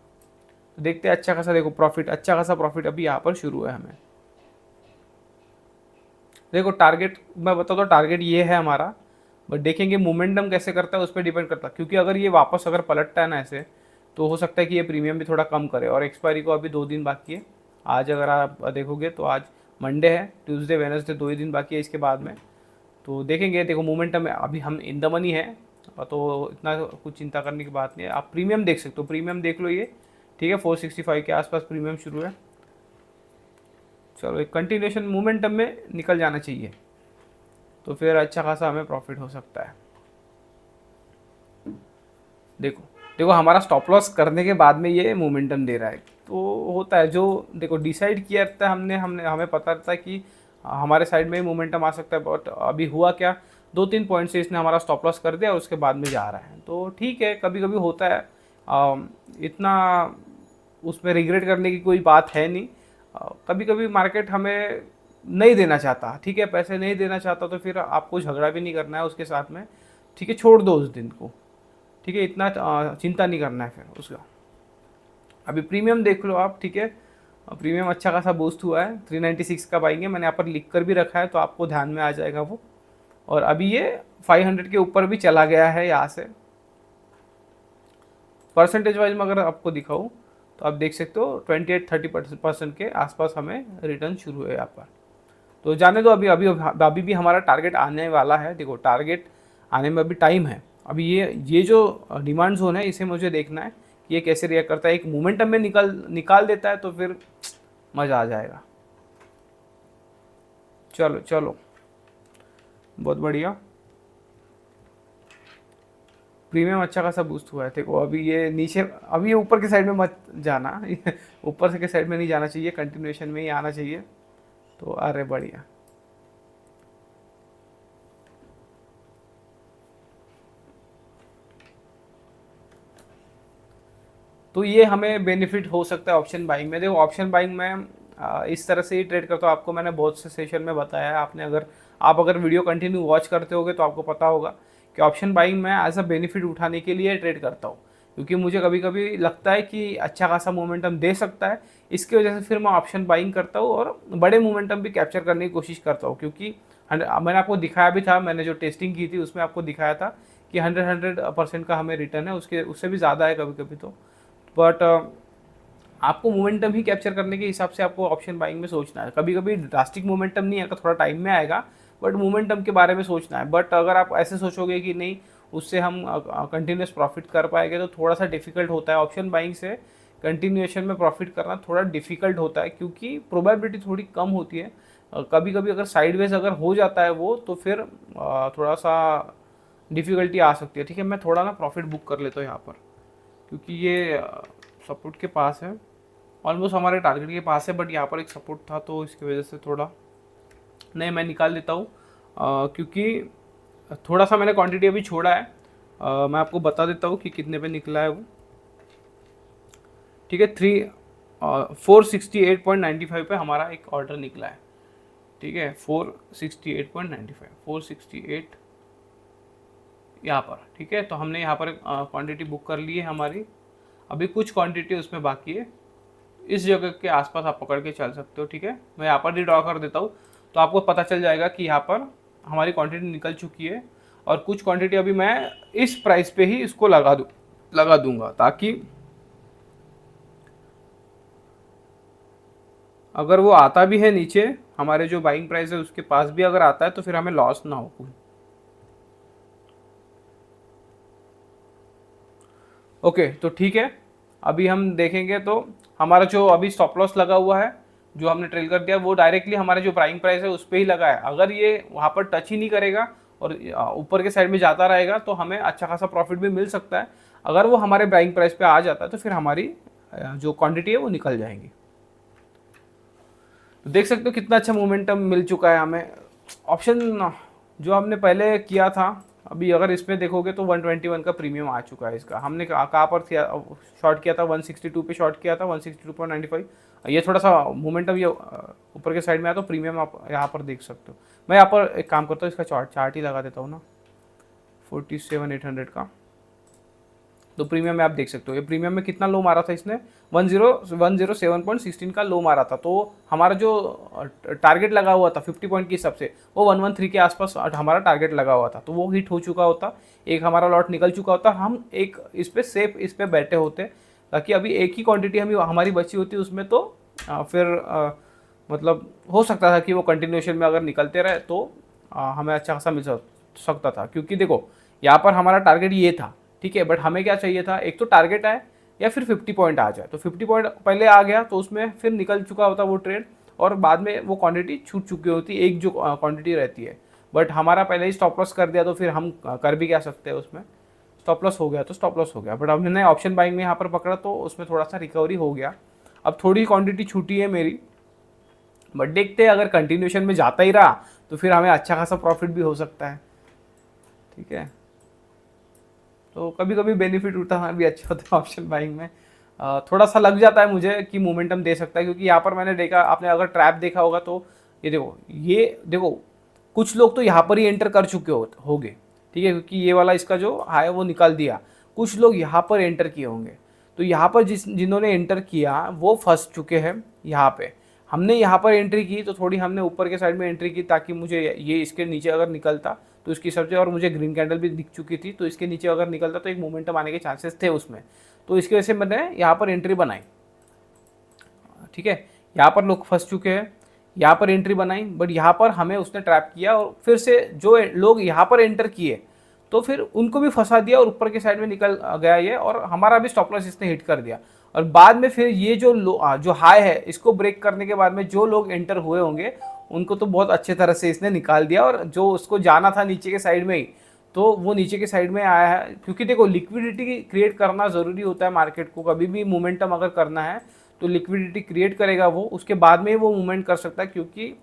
Speaker 1: तो देखते हैं अच्छा खासा, देखो प्रॉफिट, अच्छा खासा प्रॉफिट अभी यहाँ पर शुरू है हमें। देखो टारगेट मैं बताता हूँ, टारगेट ये है हमारा, बट देखेंगे मोमेंटम कैसे करता है उस पर डिपेंड करता है, क्योंकि अगर ये वापस अगर पलटता है ना ऐसे, तो हो सकता है कि ये प्रीमियम भी थोड़ा कम करे। और एक्सपायरी को अभी 2 दिन बाकी है। आज अगर आप देखोगे तो आज मंडे है, ट्यूसडे वेडनेसडे 2 ही दिन बाकी है इसके बाद में। तो देखेंगे, देखो मोमेंटम में अभी हम इन द मनी है, तो इतना कुछ चिंता करने की बात नहीं है। आप प्रीमियम देख सकते हो, प्रीमियम देख लो ये, ठीक है 465 के आसपास प्रीमियम शुरू है। चलो एक कंटिन्यूशन मोमेंटम में निकल जाना चाहिए, तो फिर अच्छा खासा हमें प्रॉफिट हो सकता है। देखो देखो हमारा स्टॉप लॉस करने के बाद में ये मोमेंटम दे रहा है, तो होता है जो, देखो डिसाइड किया रहता है हमने हमने हमें पता रहता है कि हमारे साइड में ही मोमेंटम आ सकता है। बट अभी हुआ क्या, 2-3 पॉइंट से इसने हमारा स्टॉप लॉस कर दिया और उसके बाद में जा रहा है। तो ठीक है, कभी कभी होता है, इतना उसमें रिग्रेट करने की कोई बात है नहीं। कभी कभी मार्केट हमें नहीं देना चाहता, ठीक है, पैसे नहीं देना चाहता, तो फिर आपको झगड़ा भी नहीं करना है उसके साथ में, ठीक है, छोड़ दो उस दिन को, ठीक है, इतना चिंता नहीं करना है फिर उसका। अभी प्रीमियम देख लो आप, ठीक है, प्रीमियम अच्छा खासा बूस्ट हुआ है, 396 का बाइंग है, मैंने यहाँ पर लिख कर भी रखा है तो आपको ध्यान में आ जाएगा वो। और अभी ये 500 के ऊपर भी चला गया है यहाँ से। परसेंटेज वाइज में अगर आपको दिखाऊँ तो आप देख सकते हो 28-30% के आसपास हमें रिटर्न शुरू है यहाँ पर। तो जाने दो, अभी अभी अभी भी हमारा टारगेट आने वाला है। देखो टारगेट आने में अभी टाइम है। अभी ये जो डिमांड जोन है इसे मुझे देखना है कि ये कैसे रिएक्ट करता है। एक मोमेंटम में निकाल देता है तो फिर मज़ा आ जाएगा। चलो चलो, बहुत बढ़िया, प्रीमियम अच्छा खासा बूस्ट हुआ है। देखो अभी ये नीचे, अभी ये ऊपर के साइड में मत जाना ऊपर से के साइड में नहीं जाना चाहिए, कंटिन्यूएशन में ही आना चाहिए। तो अरे बढ़िया, तो ये हमें बेनिफिट हो सकता है ऑप्शन बाइंग में। देखो ऑप्शन बाइंग में इस तरह से ही ट्रेड करता हूँ, आपको मैंने बहुत से सेशन में बताया है। आपने अगर वीडियो कंटिन्यू वॉच करते होगे तो आपको पता होगा कि ऑप्शन बाइंग में एज अ बेनिफिट उठाने के लिए ट्रेड करता हूँ, क्योंकि मुझे कभी कभी लगता है कि अच्छा खासा मोमेंटम दे सकता है, इसकी वजह से फिर मैं ऑप्शन बाइंग करता हूँ और बड़े मोमेंटम भी कैप्चर करने की कोशिश करता हूँ। क्योंकि मैंने आपको दिखाया भी था, मैंने जो टेस्टिंग की थी उसमें आपको दिखाया था कि 100% का हमें रिटर्न है, उससे भी ज़्यादा है कभी कभी तो। बट आपको मोमेंटम ही कैप्चर करने के हिसाब से आपको ऑप्शन बाइंग में सोचना है। कभी कभी ड्रास्टिक मोमेंटम नहीं आएगा, थोड़ा टाइम में आएगा, बट मोमेंटम के बारे में सोचना है। बट अगर आप ऐसे सोचोगे कि नहीं उससे हम कंटिन्यूस प्रॉफिट कर पाएंगे, तो थोड़ा सा डिफिकल्ट होता है। ऑप्शन बाइंग से कंटिन्यूएशन में प्रॉफिट करना थोड़ा डिफिकल्ट होता है, क्योंकि प्रोबेबिलिटी थोड़ी कम होती है। कभी कभी अगर साइडवेज अगर हो जाता है वो, तो फिर थोड़ा सा डिफ़िकल्टी आ सकती है। ठीक है, मैं थोड़ा ना प्रॉफिट बुक कर लेता हूँ यहाँ पर, क्योंकि ये सपोर्ट के पास है, ऑलमोस्ट हमारे टारगेट के पास है, बट यहाँ पर एक सपोर्ट था तो इसकी वजह से थोड़ा नहीं, मैं निकाल देता हूँ, क्योंककि थोड़ा सा मैंने क्वांटिटी अभी छोड़ा है। मैं आपको बता देता हूँ कि कितने पे निकला है वो। ठीक है, 468.95 पे हमारा एक ऑर्डर निकला है। ठीक है, 468.95, 468 यहाँ पर। ठीक है, तो हमने यहाँ पर क्वांटिटी बुक कर ली है हमारी। अभी कुछ क्वांटिटी उसमें बाकी है, इस जगह के आसपास आप पकड़ के चल सकते हो। ठीक है, मैं यहाँ पर ड्रॉ कर देता हूँ तो आपको पता चल जाएगा कि यहाँ पर हमारी क्वांटिटी निकल चुकी है, और कुछ क्वांटिटी अभी मैं इस प्राइस पे ही इसको लगा दूंगा, ताकि अगर वो आता भी है नीचे, हमारे जो बाइंग प्राइस है उसके पास भी अगर आता है, तो फिर हमें लॉस ना हो कोई। ओके, तो ठीक है, अभी हम देखेंगे तो हमारा जो अभी स्टॉप लॉस लगा हुआ है, जो हमने ट्रेल कर दिया, वो डायरेक्टली हमारे जो प्राइम प्राइस है उस पर ही लगा है। अगर ये वहाँ पर टच ही नहीं करेगा और ऊपर के साइड में जाता रहेगा, तो हमें अच्छा खासा प्रॉफिट भी मिल सकता है। अगर वो हमारे प्राइम प्राइस पे आ जाता है, तो फिर हमारी जो क्वांटिटी है वो निकल जाएंगी। तो देख सकते हो कितना अच्छा मोमेंटम मिल चुका है हमें। ऑप्शन जो हमने पहले किया था, अभी अगर इसमें देखोगे तो 121 का प्रीमियम आ चुका है इसका। हमने कहाँ पर शॉर्ट किया था, 162 पे शॉर्ट किया था, 162.95। ये थोड़ा सा मोमेंटम ये ऊपर के साइड में आया, तो प्रीमियम आप यहाँ पर देख सकते हो। मैं यहाँ पर एक काम करता हूँ, इसका चार्ट ही लगा देता हूँ ना, 47,800 का। तो प्रीमियम में आप देख सकते हो ये प्रीमियम में कितना लो मारा था इसने, 107.16 का लो मारा था। तो हमारा जो टारगेट लगा हुआ था 50 पॉइंट के हिसाब से वो 113 के आसपास हमारा टारगेट लगा हुआ था, तो वो हिट हो चुका होता, एक हमारा लॉट निकल चुका होता, हम एक इस पर सेफ इस पर बैठे होते, ताकि अभी एक ही क्वांटिटी हमारी बची होती उसमें, तो फिर मतलब हो सकता था कि वो कंटिन्यूएशन में अगर निकलते रहे तो हमें अच्छा खासा मिल सकता था। क्योंकि देखो यहाँ पर हमारा टारगेट ये था, ठीक है, बट हमें क्या चाहिए था, एक तो टारगेट आए या फिर 50 पॉइंट आ जाए। तो 50 पॉइंट पहले आ गया तो उसमें फिर निकल चुका होता वो ट्रेड, और बाद में वो क्वांटिटी छूट चुकी होती, एक जो क्वांटिटी रहती है। बट हमारा पहले ही स्टॉप लॉस कर दिया तो फिर हम कर भी क्या सकते हैं उसमें, स्टॉप लॉस हो गया तो स्टॉप लॉस हो गया। बट अब हमने ऑप्शन बाइंग में यहाँ पर पकड़ा तो उसमें थोड़ा सा रिकवरी हो गया। अब थोड़ी क्वांटिटी छूटी है मेरी, बट देखते हैं अगर कंटिन्यूशन में जाता ही रहा तो फिर हमें अच्छा खासा प्रॉफिट भी हो सकता है, ठीक है। तो कभी कभी बेनिफिट उठाना भी अच्छा होता है ऑप्शन बाइंग में। थोड़ा सा लग जाता है मुझे कि मोमेंटम दे सकता है, क्योंकि यहाँ पर मैंने देखा, आपने अगर ट्रैप देखा होगा तो ये देखो कुछ लोग तो यहाँ पर ही एंटर कर चुके होंगे, ठीक है, क्योंकि ये वाला इसका जो हाई वो निकाल दिया, कुछ लोग यहाँ पर एंटर किए होंगे। तो यहाँ पर जिन्होंने एंटर किया वो फंस चुके हैं यहाँ पे। हमने यहाँ पर एंट्री की तो थोड़ी हमने ऊपर के साइड में एंट्री की, ताकि मुझे ये इसके नीचे अगर निकलता तो इसकी सबसे, और मुझे ग्रीन कैंडल भी दिख चुकी थी, तो इसके नीचे अगर निकलता तो एक मोमेंटम आने के चांसेस थे उसमें, तो इसकी वजह से मैंने यहाँ पर एंट्री बनाई, ठीक है। यहाँ पर लोग फंस चुके हैं, यहाँ पर एंट्री बनाई, बट यहाँ पर हमें उसने ट्रैप किया, और फिर से जो लोग यहाँ पर एंटर किए तो फिर उनको भी फंसा दिया और ऊपर के साइड में निकल गया ये, और हमारा भी स्टॉप लॉस इसने हिट कर दिया। और बाद में फिर ये जो हाई है इसको ब्रेक करने के बाद में जो लोग एंटर हुए होंगे उनको तो बहुत अच्छे तरह से इसने निकाल दिया, और जो उसको जाना था नीचे के साइड में ही, तो वो नीचे के साइड में आया है। क्योंकि देखो लिक्विडिटी क्रिएट करना ज़रूरी होता है मार्केट को, कभी भी मोमेंटम अगर करना है तो लिक्विडिटी क्रिएट करेगा वो, उसके बाद में ही वो मूवमेंट कर सकता है। क्योंकि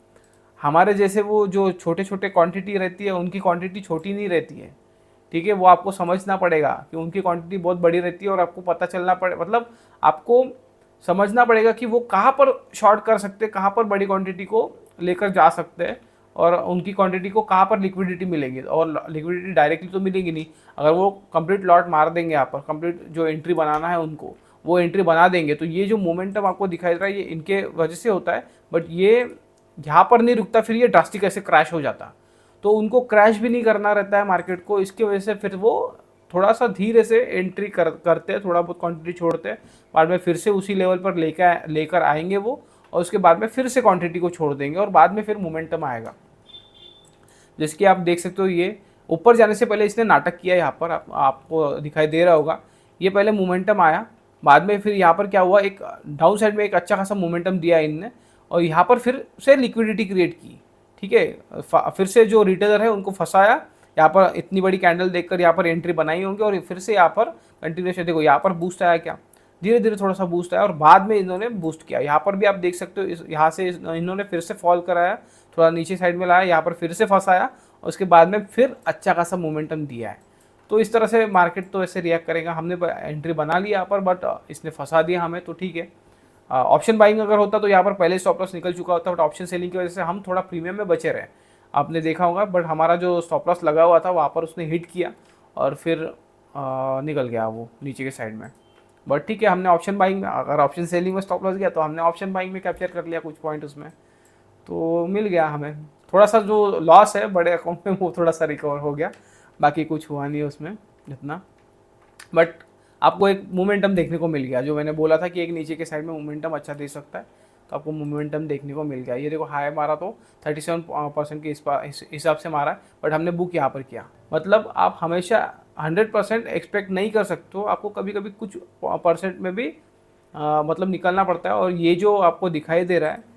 Speaker 1: हमारे जैसे वो जो छोटे छोटे क्वांटिटी रहती है उनकी क्वांटिटी छोटी नहीं रहती है, ठीक है, वो आपको समझना पड़ेगा कि उनकी क्वांटिटी बहुत बड़ी रहती है, और आपको पता चलना पड़े, मतलब आपको समझना पड़ेगा कि वो कहाँ पर शॉर्ट कर सकते हैं, कहाँ पर बड़ी क्वांटिटी को लेकर जा सकते हैं, और उनकी क्वांटिटी को कहाँ पर लिक्विडिटी मिलेगी। और लिक्विडिटी डायरेक्टली तो मिलेगी नहीं, अगर वो कंप्लीट लॉट मार देंगे यहाँ पर, कंप्लीट जो एंट्री बनाना है उनको वो एंट्री बना देंगे, तो ये जो मोमेंटम आपको दिखाई दे रहा है ये इनके वजह से होता है। बट ये यहाँ पर नहीं रुकता, फिर ये ड्रास्टिक ऐसे क्रैश हो जाता, तो उनको क्रैश भी नहीं करना रहता है मार्केट को, इसकी वजह से फिर वो थोड़ा सा धीरे से एंट्री करते हैं, थोड़ा बहुत क्वांटिटी छोड़ते हैं, बाद में फिर से उसी लेवल पर लेकर आएंगे वो, और उसके बाद में फिर से क्वांटिटी को छोड़ देंगे, और बाद में फिर मोमेंटम आएगा। जैसे कि आप देख सकते हो ये ऊपर जाने से पहले इसने नाटक किया, यहाँ पर आपको दिखाई दे रहा होगा, ये पहले मोमेंटम आया, बाद में फिर यहाँ पर क्या हुआ, एक डाउन साइड में एक अच्छा खासा मोमेंटम दिया इनने, और यहाँ पर फिर से लिक्विडिटी क्रिएट की, ठीक है, फिर से जो रिटेलर है उनको फंसाया, यहाँ पर इतनी बड़ी कैंडल देखकर यहाँ पर एंट्री बनाई होंगी, और फिर से यहाँ पर कंटिन्यूशन देखो यहाँ पर बूस्ट आया, क्या धीरे धीरे थोड़ा सा बूस्ट आया, और बाद में इन्होंने बूस्ट किया। यहाँ पर भी आप देख सकते हो यहाँ से इन्होंने फिर से फॉल कराया, थोड़ा नीचे साइड में लाया, यहाँ पर फिर से फंसाया, और उसके बाद में फिर अच्छा खासा मोमेंटम दिया है। तो इस तरह से मार्केट तो ऐसे रिएक्ट करेगा। हमने एंट्री बना लिया यहाँ पर, बट इसने फंसा दिया हमें, तो ठीक है। ऑप्शन बाइंग अगर होता तो यहाँ पर पहले स्टॉप लॉस निकल चुका होता, बट ऑप्शन सेलिंग की वजह से हम थोड़ा प्रीमियम में बचे रहे, आपने देखा होगा। बट हमारा जो स्टॉप लॉस लगा हुआ था वहाँ पर उसने हिट किया, और फिर निकल गया वो नीचे के साइड में। बट ठीक है, हमने ऑप्शन बाइंग में, अगर ऑप्शन सेलिंग में स्टॉप लॉस गया तो हमने ऑप्शन बाइंग में कैप्चर कर लिया कुछ पॉइंट उसमें, तो मिल गया हमें। थोड़ा सा जो लॉस है बड़े अकाउंट में वो थोड़ा सा रिकवर हो गया, बाकी कुछ हुआ नहीं उसमें इतना। बट आपको एक मोमेंटम देखने को मिल गया, जो मैंने बोला था कि एक नीचे के साइड में मोमेंटम अच्छा दे सकता है, तो आपको मोमेंटम देखने को मिल गया। ये देखो हाई मारा तो 37% के हिसाब से मारा, बट हमने बुक यहाँ पर किया। मतलब आप हमेशा 100% एक्सपेक्ट नहीं कर सकते हो, आपको कभी कभी कुछ परसेंट में भी मतलब निकलना पड़ता है। और ये जो आपको दिखाई दे रहा है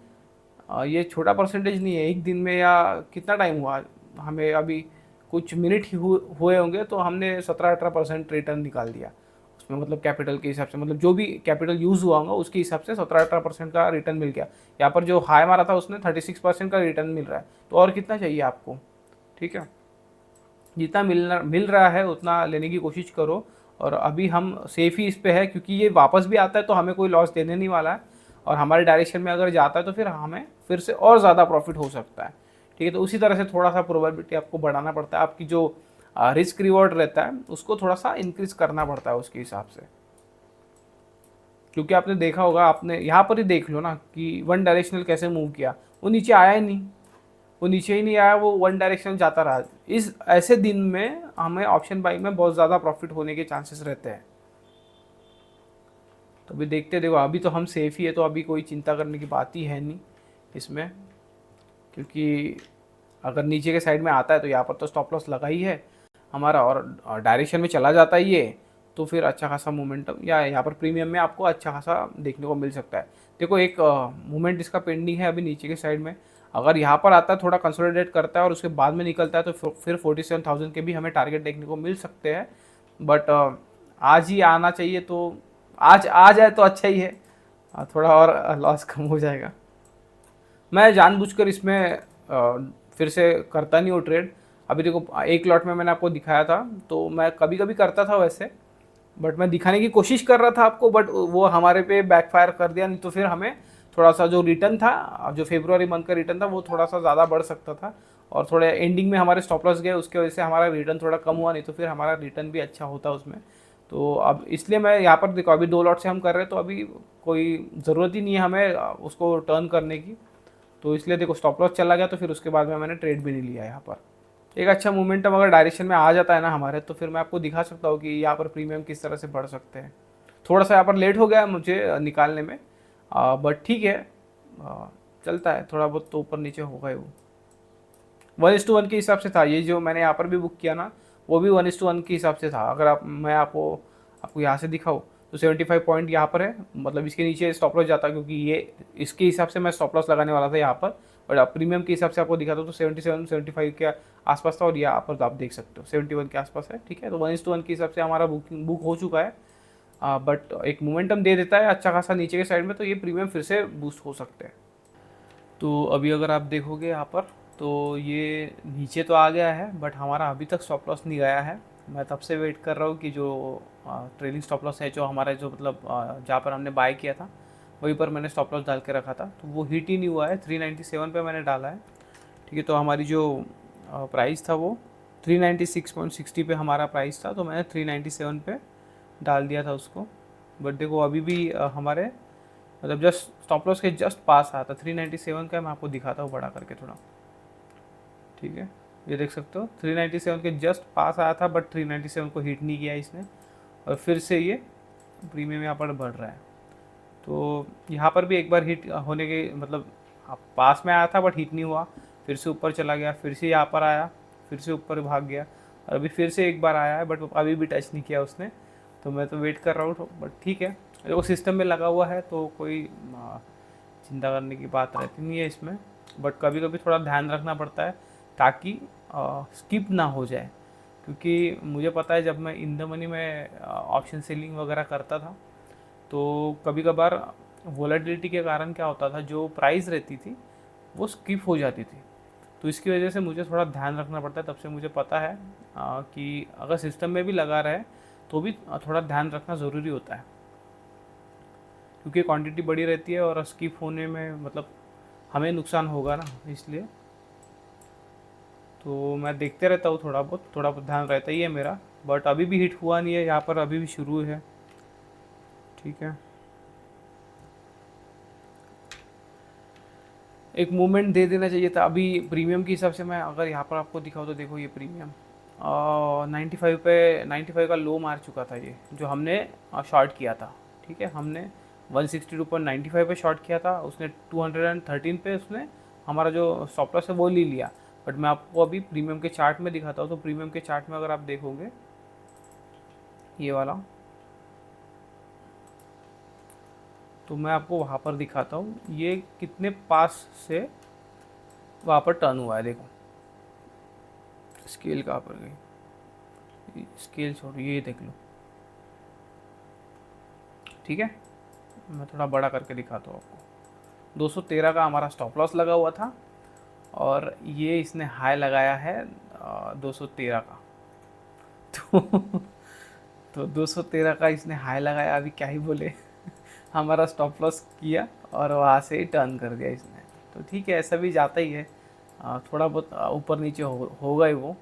Speaker 1: ये छोटा परसेंटेज नहीं है, एक दिन में या कितना टाइम हुआ हमें, अभी कुछ मिनट ही हुए होंगे तो हमने 17-18% रिटर्न निकाल दिया उसमें, मतलब कैपिटल के हिसाब से, मतलब जो भी कैपिटल यूज़ हुआ होगा उसके हिसाब से 17-18% का रिटर्न मिल गया। यहाँ पर जो हाई मारा था उसने 36% का रिटर्न मिल रहा है, तो और कितना चाहिए आपको, ठीक है। जितना मिल रहा है उतना लेने की कोशिश करो। और अभी हम सेफ ही इस पे है, क्योंकि ये वापस भी आता है तो हमें कोई लॉस देने नहीं वाला है, और हमारे डायरेक्शन में अगर जाता है तो फिर हमें फिर से और ज़्यादा प्रॉफिट हो सकता है, ठीक है। तो उसी तरह से थोड़ा सा प्रोबेबिलिटी आपको बढ़ाना पड़ता है। आपकी जो रिस्क रिवॉर्ड रहता है उसको थोड़ा सा इंक्रीज करना पड़ता है उसके हिसाब से। क्योंकि आपने देखा होगा, आपने यहाँ पर ही देख लो ना कि वन डायरेक्शनल कैसे मूव किया, वो नीचे आया ही नहीं, वो नीचे ही नहीं आया, वो वन डायरेक्शन जाता रहा। इस ऐसे दिन में हमें ऑप्शन बाइंग में बहुत ज़्यादा प्रॉफिट होने के चांसेस रहते हैं। तो अभी देखते, देखो अभी तो हम सेफ ही है, तो अभी कोई चिंता करने की बात ही है नहीं इसमें। क्योंकि अगर नीचे के साइड में आता है तो यहाँ पर तो स्टॉप लॉस लगा ही है हमारा, और डायरेक्शन में चला जाता ही है, तो फिर अच्छा खासा मोमेंटम या यहाँ पर प्रीमियम में आपको अच्छा खासा देखने को मिल सकता है। देखो एक मूवमेंट इसका पेंडिंग है अभी नीचे के साइड में, अगर यहाँ पर आता है थोड़ा कंसोलिडेट करता है और उसके बाद में निकलता है तो फिर 47,000 के भी हमें टारगेट देखने को मिल सकते हैं। बट आज ही आना चाहिए, तो आज आ जाए तो अच्छा ही है, थोड़ा और लॉस कम हो जाएगा। मैं जानबूझकर इसमें फिर से करता नहीं हूँ ट्रेड। अभी देखो एक लॉट में मैंने आपको दिखाया था, तो मैं कभी कभी करता था वैसे, बट मैं दिखाने की कोशिश कर रहा था आपको, बट वो हमारे पे बैकफायर कर दिया। नहीं तो फिर हमें थोड़ा सा जो रिटर्न था, जो फेब्रुआरी मंथ का रिटर्न था, वो थोड़ा सा ज़्यादा बढ़ सकता था, और थोड़े एंडिंग में हमारे स्टॉप लॉस गए, उसके वजह से हमारा रिटर्न थोड़ा कम हुआ। नहीं तो फिर हमारा रिटर्न भी अच्छा होता उसमें। तो अब इसलिए मैं यहाँ पर देखो अभी 2 लॉट से हम कर रहे हैं, तो अभी कोई ज़रूरत ही नहीं है हमें उसको टर्न करने की। तो इसलिए देखो स्टॉप लॉस चला गया, तो फिर उसके बाद में मैंने ट्रेड भी नहीं लिया यहाँ पर। एक अच्छा मोमेंटम अगर डायरेक्शन में आ जाता है ना हमारे, तो फिर मैं आपको दिखा सकता हूँ कि यहाँ पर प्रीमियम किस तरह से बढ़ सकते हैं। थोड़ा सा यहाँ पर लेट हो गया मुझे निकालने में, बट ठीक है, चलता है, थोड़ा बहुत तो ऊपर नीचे होगा ही। वो 1:1 के हिसाब से था, ये जो मैंने यहाँ पर भी बुक किया ना, वो भी 1:1 के हिसाब से था। अगर मैं आपको आपको यहाँ से दिखाऊँ तो 75 पॉइंट यहाँ पर है, मतलब इसके नीचे स्टॉप लॉस जाता, क्योंकि ये इसके हिसाब से मैं स्टॉप लॉस लगाने वाला था यहाँ पर। बट आप प्रीमियम के हिसाब से आपको दिखाता हूँ तो 77-75 के आसपास था, और यहाँ पर आप देख सकते हो 71 के आसपास है। ठीक है, तो 1:1 के हिसाब से हमारा बुक हो चुका है। बट एक मोमेंटम दे देता है अच्छा खासा नीचे के साइड में, तो ये प्रीमियम फिर से बूस्ट हो सकते हैं। तो अभी अगर आप देखोगे यहाँ पर, तो ये नीचे तो आ गया है, बट हमारा अभी तक स्टॉप लॉस नहीं गया है। मैं तब से वेट कर रहा हूँ कि जो ट्रेलिंग स्टॉप लॉस है, जो हमारा जो मतलब जहाँ पर हमने बाय किया था वहीं पर मैंने स्टॉप लॉस डाल के रखा था, तो वो हिट ही नहीं हुआ है। 397 पे मैंने डाला है। ठीक है, तो हमारी जो प्राइस था वो 396.60 पे हमारा प्राइस था, तो मैंने 397 पे डाल दिया था उसको। बट देखो अभी भी हमारे मतलब जस्ट स्टॉप लॉस के जस्ट पास आया था 397 का। मैं आपको दिखाता हूँ बड़ा करके थोड़ा। ठीक है, ये देख सकते हो 397 के जस्ट पास आया था, बट 397 को हिट नहीं किया इसने, और फिर से ये प्रीमियम यहाँ पर बढ़ रहा है। तो यहाँ पर भी एक बार हिट होने के मतलब पास में आया था, बट हिट नहीं हुआ, फिर से ऊपर चला गया, फिर से यहाँ पर आया, फिर से ऊपर भाग गया, और अभी फिर से एक बार आया है, बट अभी भी टच नहीं किया उसने। तो मैं तो वेट कर रहा हूँ, बट ठीक है, वो सिस्टम में लगा हुआ है, तो कोई चिंता करने की बात रहती नहीं है इसमें। बट कभी कभी थोड़ा ध्यान रखना पड़ता है ताकि स्किप ना हो जाए। क्योंकि मुझे पता है जब मैं इन द मनी में ऑप्शन सेलिंग वगैरह करता था, तो कभी कभार वोलेटिलिटी के कारण क्या होता था, जो प्राइस रहती थी वो स्किप हो जाती थी। तो इसकी वजह से मुझे थोड़ा ध्यान रखना पड़ता है। तब से मुझे पता है कि अगर सिस्टम में भी लगा रहे तो भी थोड़ा ध्यान रखना ज़रूरी होता है, क्योंकि क्वांटिटी बड़ी रहती है और स्किप होने में मतलब हमें नुकसान होगा ना, इसलिए। तो मैं देखते रहता हूँ, थोड़ा बहुत ध्यान रहता ही है मेरा। बट अभी भी हिट हुआ नहीं है यहाँ पर, अभी भी शुरू है। ठीक है, एक मूवमेंट दे देना चाहिए था अभी प्रीमियम के हिसाब से। मैं अगर यहाँ पर आपको दिखाऊँ तो देखो ये प्रीमियम 95 का लो मार चुका था, ये जो हमने शॉर्ट किया था। ठीक है, हमने 162.95 पे शॉर्ट किया था, उसने 213 पे उसने हमारा जो स्टॉप लॉस है वो ले लिया। बट मैं आपको अभी प्रीमियम के चार्ट में दिखाता हूँ। तो प्रीमियम के चार्ट में अगर आप देखोगे ये वाला, तो मैं आपको वहाँ पर दिखाता हूँ ये कितने पास से वहाँ पर टर्न हुआ है। देखो स्केल कहाँ पर गई, स्केल छोड़ो, ये देख लो। ठीक है, मैं थोड़ा बड़ा करके दिखाता हूँ आपको। 213 का हमारा स्टॉप लॉस लगा हुआ था, और ये इसने हाई लगाया है 213 का। तो 213 का इसने हाई लगाया, अभी क्या ही बोले। हमारा स्टॉप लॉस किया और वहाँ से ही टर्न कर दिया इसने। तो ठीक है, ऐसा भी जाता ही है, थोड़ा बहुत ऊपर नीचे होगा ही वो।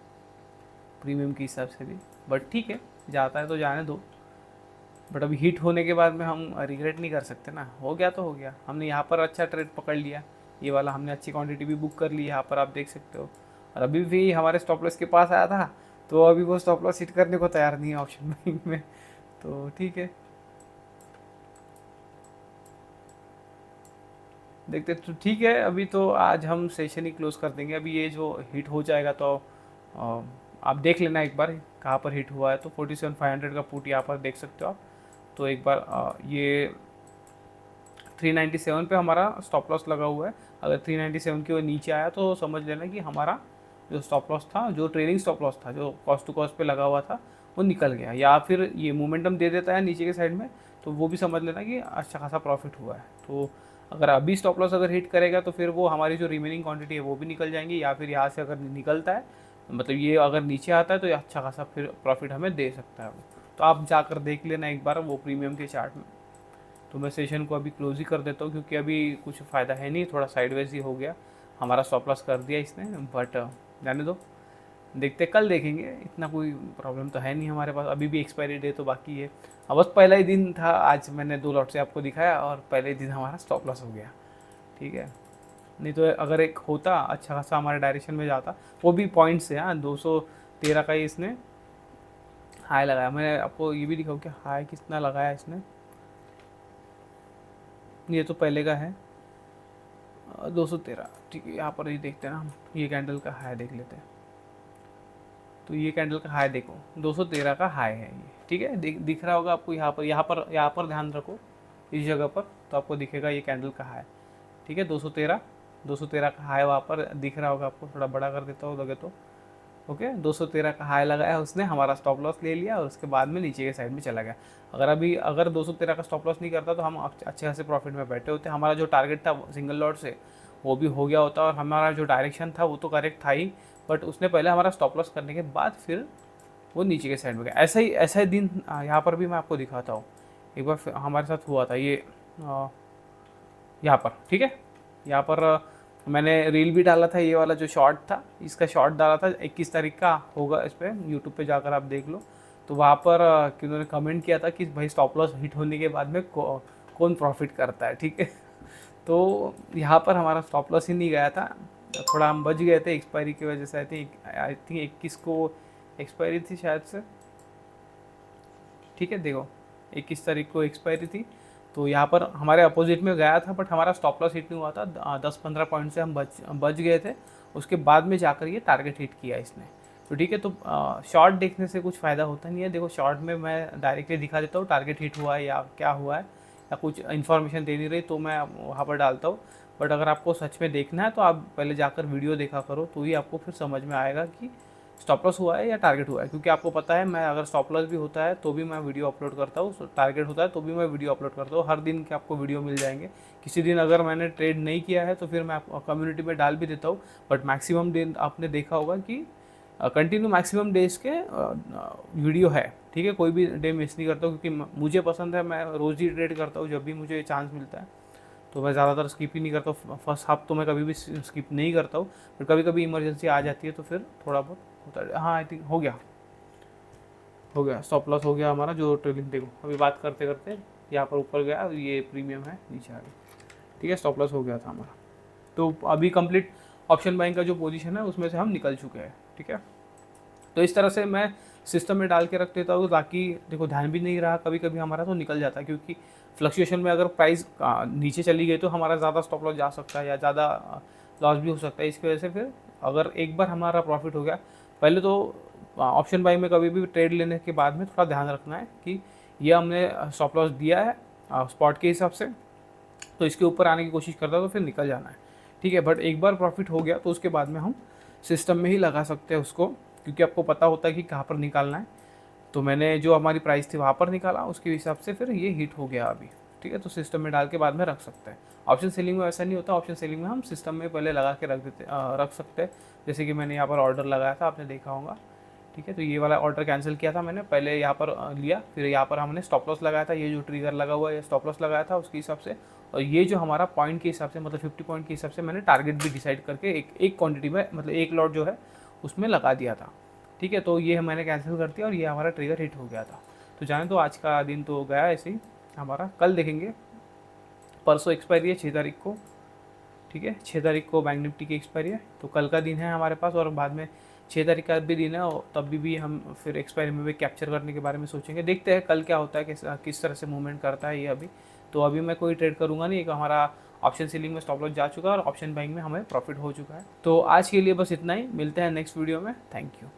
Speaker 1: प्रीमियम के हिसाब से भी, बट ठीक है, जाता है तो जाने दो। बट अभी हिट होने के बाद में हम रिग्रेट नहीं कर सकते ना, हो गया तो हो गया। हमने यहाँ पर अच्छा ट्रेड पकड़ लिया, ये वाला हमने अच्छी क्वांटिटी भी बुक कर ली, यहाँ पर आप देख सकते हो। और अभी भी हमारे स्टॉप लॉस के पास आया था, तो अभी वो स्टॉप लॉस हिट करने को तैयार नहीं है ऑप्शन बाइंग में, तो ठीक है, देखते। तो ठीक है, अभी तो आज हम सेशन ही क्लोज कर देंगे। अभी ये जो हिट हो जाएगा तो अ, आप देख लेना एक बार कहाँ पर हिट हुआ है। तो 47,500 का पुट यहाँ पर देख सकते हो आप। तो एक बार ये 397 पे हमारा स्टॉप लॉस लगा हुआ है। अगर 397 के नीचे आया तो समझ लेना कि हमारा जो स्टॉप लॉस था, जो ट्रेडिंग स्टॉप लॉस था, जो कॉस्ट टू कॉस्ट पे लगा हुआ था, वो निकल गया। या फिर ये मोमेंटम दे देता है नीचे के साइड में, तो वो भी समझ लेना कि अच्छा खासा प्रॉफिट हुआ है। तो अगर अभी स्टॉप लॉस अगर हिट करेगा तो फिर वो हमारी जो रिमेनिंग क्वांटिटी है वो भी निकल जाएंगी। या फिर यहाँ से अगर निकलता है, मतलब ये अगर नीचे आता है, तो ये अच्छा खासा फिर प्रॉफिट हमें दे सकता है वो। तो आप जाकर देख लेना एक बार वो प्रीमियम के चार्ट में। तो मैं सेशन को अभी क्लोज ही कर देता हूँ, क्योंकि अभी कुछ फ़ायदा है नहीं, थोड़ा साइडवेज ही हो गया। हमारा स्टॉप लॉस कर दिया इसने, बट जाने दो, देखते कल देखेंगे। इतना कोई प्रॉब्लम तो है नहीं हमारे पास, अभी भी एक्सपायरी डे तो बाकी है। अब बस पहला ही दिन था, आज मैंने 2 लॉट से आपको दिखाया और पहले ही दिन हमारा स्टॉप लॉस हो गया। ठीक है, नहीं तो अगर एक होता अच्छा खासा हमारे डायरेक्शन में जाता, वो भी पॉइंट से। हाँ, 213 का ही इसने हाई लगाया। मैं आपको ये भी दिखाऊँ कि हाई कितना लगाया इसने। ये तो पहले का है 213। ठीक है, यहाँ पर ही देखते हैं ना हम, ये कैंडल का हाई देख लेते हैं। तो ये कैंडल का हाई देखो, 213 का हाई है ये। ठीक है, दिख रहा होगा आपको यहाँ पर, यहाँ पर ध्यान रखो इस जगह पर, तो आपको दिखेगा ये कैंडल का हाई। ठीक है, 213 का हाई वहाँ पर दिख रहा होगा आपको। थोड़ा बड़ा कर देता हो लगे तो। ओके, 213 का हाई लगाया उसने, हमारा स्टॉप लॉस ले लिया और उसके बाद में नीचे के साइड में चला गया। अगर 213 का स्टॉप लॉस नहीं करता तो हम अच्छे खासे प्रॉफिट में बैठे होते। हमारा जो टारगेट था सिंगल लॉट से, वो भी हो गया होता, और हमारा जो डायरेक्शन था वो तो करेक्ट था ही, बट उसने पहले हमारा स्टॉप लॉस करने के बाद फिर वो नीचे के साइड में गया। ऐसा ही दिन यहाँ पर भी मैं आपको दिखाता हूँ। एक बार हमारे साथ हुआ था ये यहाँ पर। ठीक है, यहाँ पर मैंने रील भी डाला था, ये वाला जो शॉर्ट था, इसका शॉर्ट डाला था 21 तारीख का होगा, इस पर यूट्यूब पे जाकर आप देख लो। तो वहाँ पर किन्होंने कमेंट किया था कि भाई स्टॉप लॉस हिट होने के बाद में कौन प्रॉफिट करता है। ठीक है, तो यहाँ पर हमारा स्टॉप लॉस ही नहीं गया था, थोड़ा हम बच गए थे एक्सपायरी की वजह से। आई थिंक 21 को एक्सपायरी थी शायद से। ठीक है, देखो 21 तारीख को एक्सपायरी थी, तो यहाँ पर हमारे अपोजिट में गया था, बट हमारा स्टॉप लॉस हिट नहीं हुआ था। 10-15 पॉइंट से हम बच गए थे। उसके बाद में जाकर ये टारगेट हिट किया इसने। तो ठीक है, तो शॉर्ट देखने से कुछ फ़ायदा होता नहीं है। देखो शॉर्ट में मैं डायरेक्टली दिखा देता हूँ टारगेट हिट हुआ है या क्या हुआ है, या कुछ इन्फॉर्मेशन देनी रही तो मैं वहाँ पर डालता हूँ। बट अगर आपको सच में देखना है तो आप पहले जाकर वीडियो देखा करो, तो ही आपको फिर समझ में आएगा कि स्टॉप लॉस हुआ है या टारगेट हुआ है। क्योंकि आपको पता है, मैं अगर स्टॉप लॉस भी होता है तो भी मैं वीडियो अपलोड करता हूँ, टारगेट होता है तो भी मैं वीडियो अपलोड करता हूँ। हर दिन के आपको वीडियो मिल जाएंगे। किसी दिन अगर मैंने ट्रेड नहीं किया है तो फिर मैं कम्युनिटी में डाल भी देता हूँ। बट मैक्सिमम दिन आपने देखा होगा कि कंटिन्यू मैक्सिमम डेज के वीडियो है। ठीक है, कोई भी डे मिस नहीं करता हूँ, क्योंकि मुझे पसंद है, मैं रोज़ ही ट्रेड करता हूँ जब भी मुझे चांस मिलता है। तो मैं ज़्यादातर स्किप ही नहीं करता हूँ। फर्स्ट हाफ तो मैं कभी भी स्किप नहीं करता हूँ, पर कभी कभी इमरजेंसी आ जाती है तो फिर थोड़ा बहुत होता है। हाँ, आई थिंक हो गया स्टॉप लॉस हो गया हमारा। जो ट्रेडिंग देखो अभी बात करते करते यहाँ पर ऊपर गया, ये प्रीमियम है, नीचे आ गया। ठीक है, स्टॉप लॉस हो गया था हमारा। तो अभी कंप्लीट ऑप्शन बाइंग का जो पोजीशन है उसमें से हम निकल चुके हैं। ठीक है, तो इस तरह से मैं सिस्टम में डाल के रख देता हूँ, ताकि देखो ध्यान भी नहीं रहा कभी कभी हमारा तो निकल जाता है। क्योंकि फ्लक्चुएशन में अगर प्राइस नीचे चली गई तो हमारा ज़्यादा स्टॉप लॉस जा सकता है या ज़्यादा लॉस भी हो सकता है। इसकी वजह से फिर अगर एक बार हमारा प्रॉफिट हो गया, पहले तो ऑप्शन बाई में कभी भी ट्रेड लेने के बाद में थोड़ा ध्यान रखना है कि ये हमने स्टॉप लॉस दिया है स्पॉट के हिसाब से, तो इसके ऊपर आने की कोशिश करता है तो फिर निकल जाना है। ठीक है, बट एक बार प्रॉफिट हो गया तो उसके बाद में हम सिस्टम में ही लगा सकते हैं उसको, क्योंकि आपको पता होता है कि कहाँ पर निकालना है। तो मैंने जो हमारी प्राइस थी वहाँ पर निकाला, उसके हिसाब से फिर ये हिट हो गया अभी। ठीक है, तो सिस्टम में डाल के बाद में रख सकते हैं। ऑप्शन सेलिंग में ऐसा नहीं होता। ऑप्शन सेलिंग में हम सिस्टम में पहले लगा के रख सकते हैं। जैसे कि मैंने यहाँ पर ऑर्डर लगाया था, आपने देखा होगा। ठीक है, तो ये वाला ऑर्डर कैंसिल किया था मैंने, पहले यहाँ पर लिया, फिर यहाँ पर हमने स्टॉप लॉस लगाया था। ये जो ट्रिगर लगा हुआ है ये स्टॉप लॉस लगाया था उसके हिसाब से, और ये जो हमारा पॉइंट के हिसाब से, मतलब 50 पॉइंट के हिसाब से मैंने टारगेट भी डिसाइड करके एक क्वांटिटी में, मतलब एक लॉट जो है उसमें लगा दिया था। ठीक है, तो ये मैंने कैंसिल कर दिया और ये हमारा ट्रिगर हिट हो गया था। तो जाने तो आज का दिन तो गया ऐसे ही हमारा, कल देखेंगे। परसों एक्सपायरी है 6 तारीख को, ठीक है, 6 तारीख को बैंक निफ्टी की एक्सपायरी है, तो कल का दिन है हमारे पास, और बाद में 6 तारीख का भी दिन है, और तब भी हम फिर एक्सपायरी में भी कैप्चर करने के बारे में सोचेंगे। देखते हैं कल क्या होता है, किस तरह से मूवमेंट करता है ये अभी। तो अभी मैं कोई ट्रेड करूँगा नहीं, एक हमारा ऑप्शन सीलिंग में स्टॉप लॉस जा चुका है और ऑप्शन बाइंग में हमें प्रॉफिट हो चुका है। तो आज के लिए बस इतना ही, मिलते हैं नेक्स्ट वीडियो में। Thank you.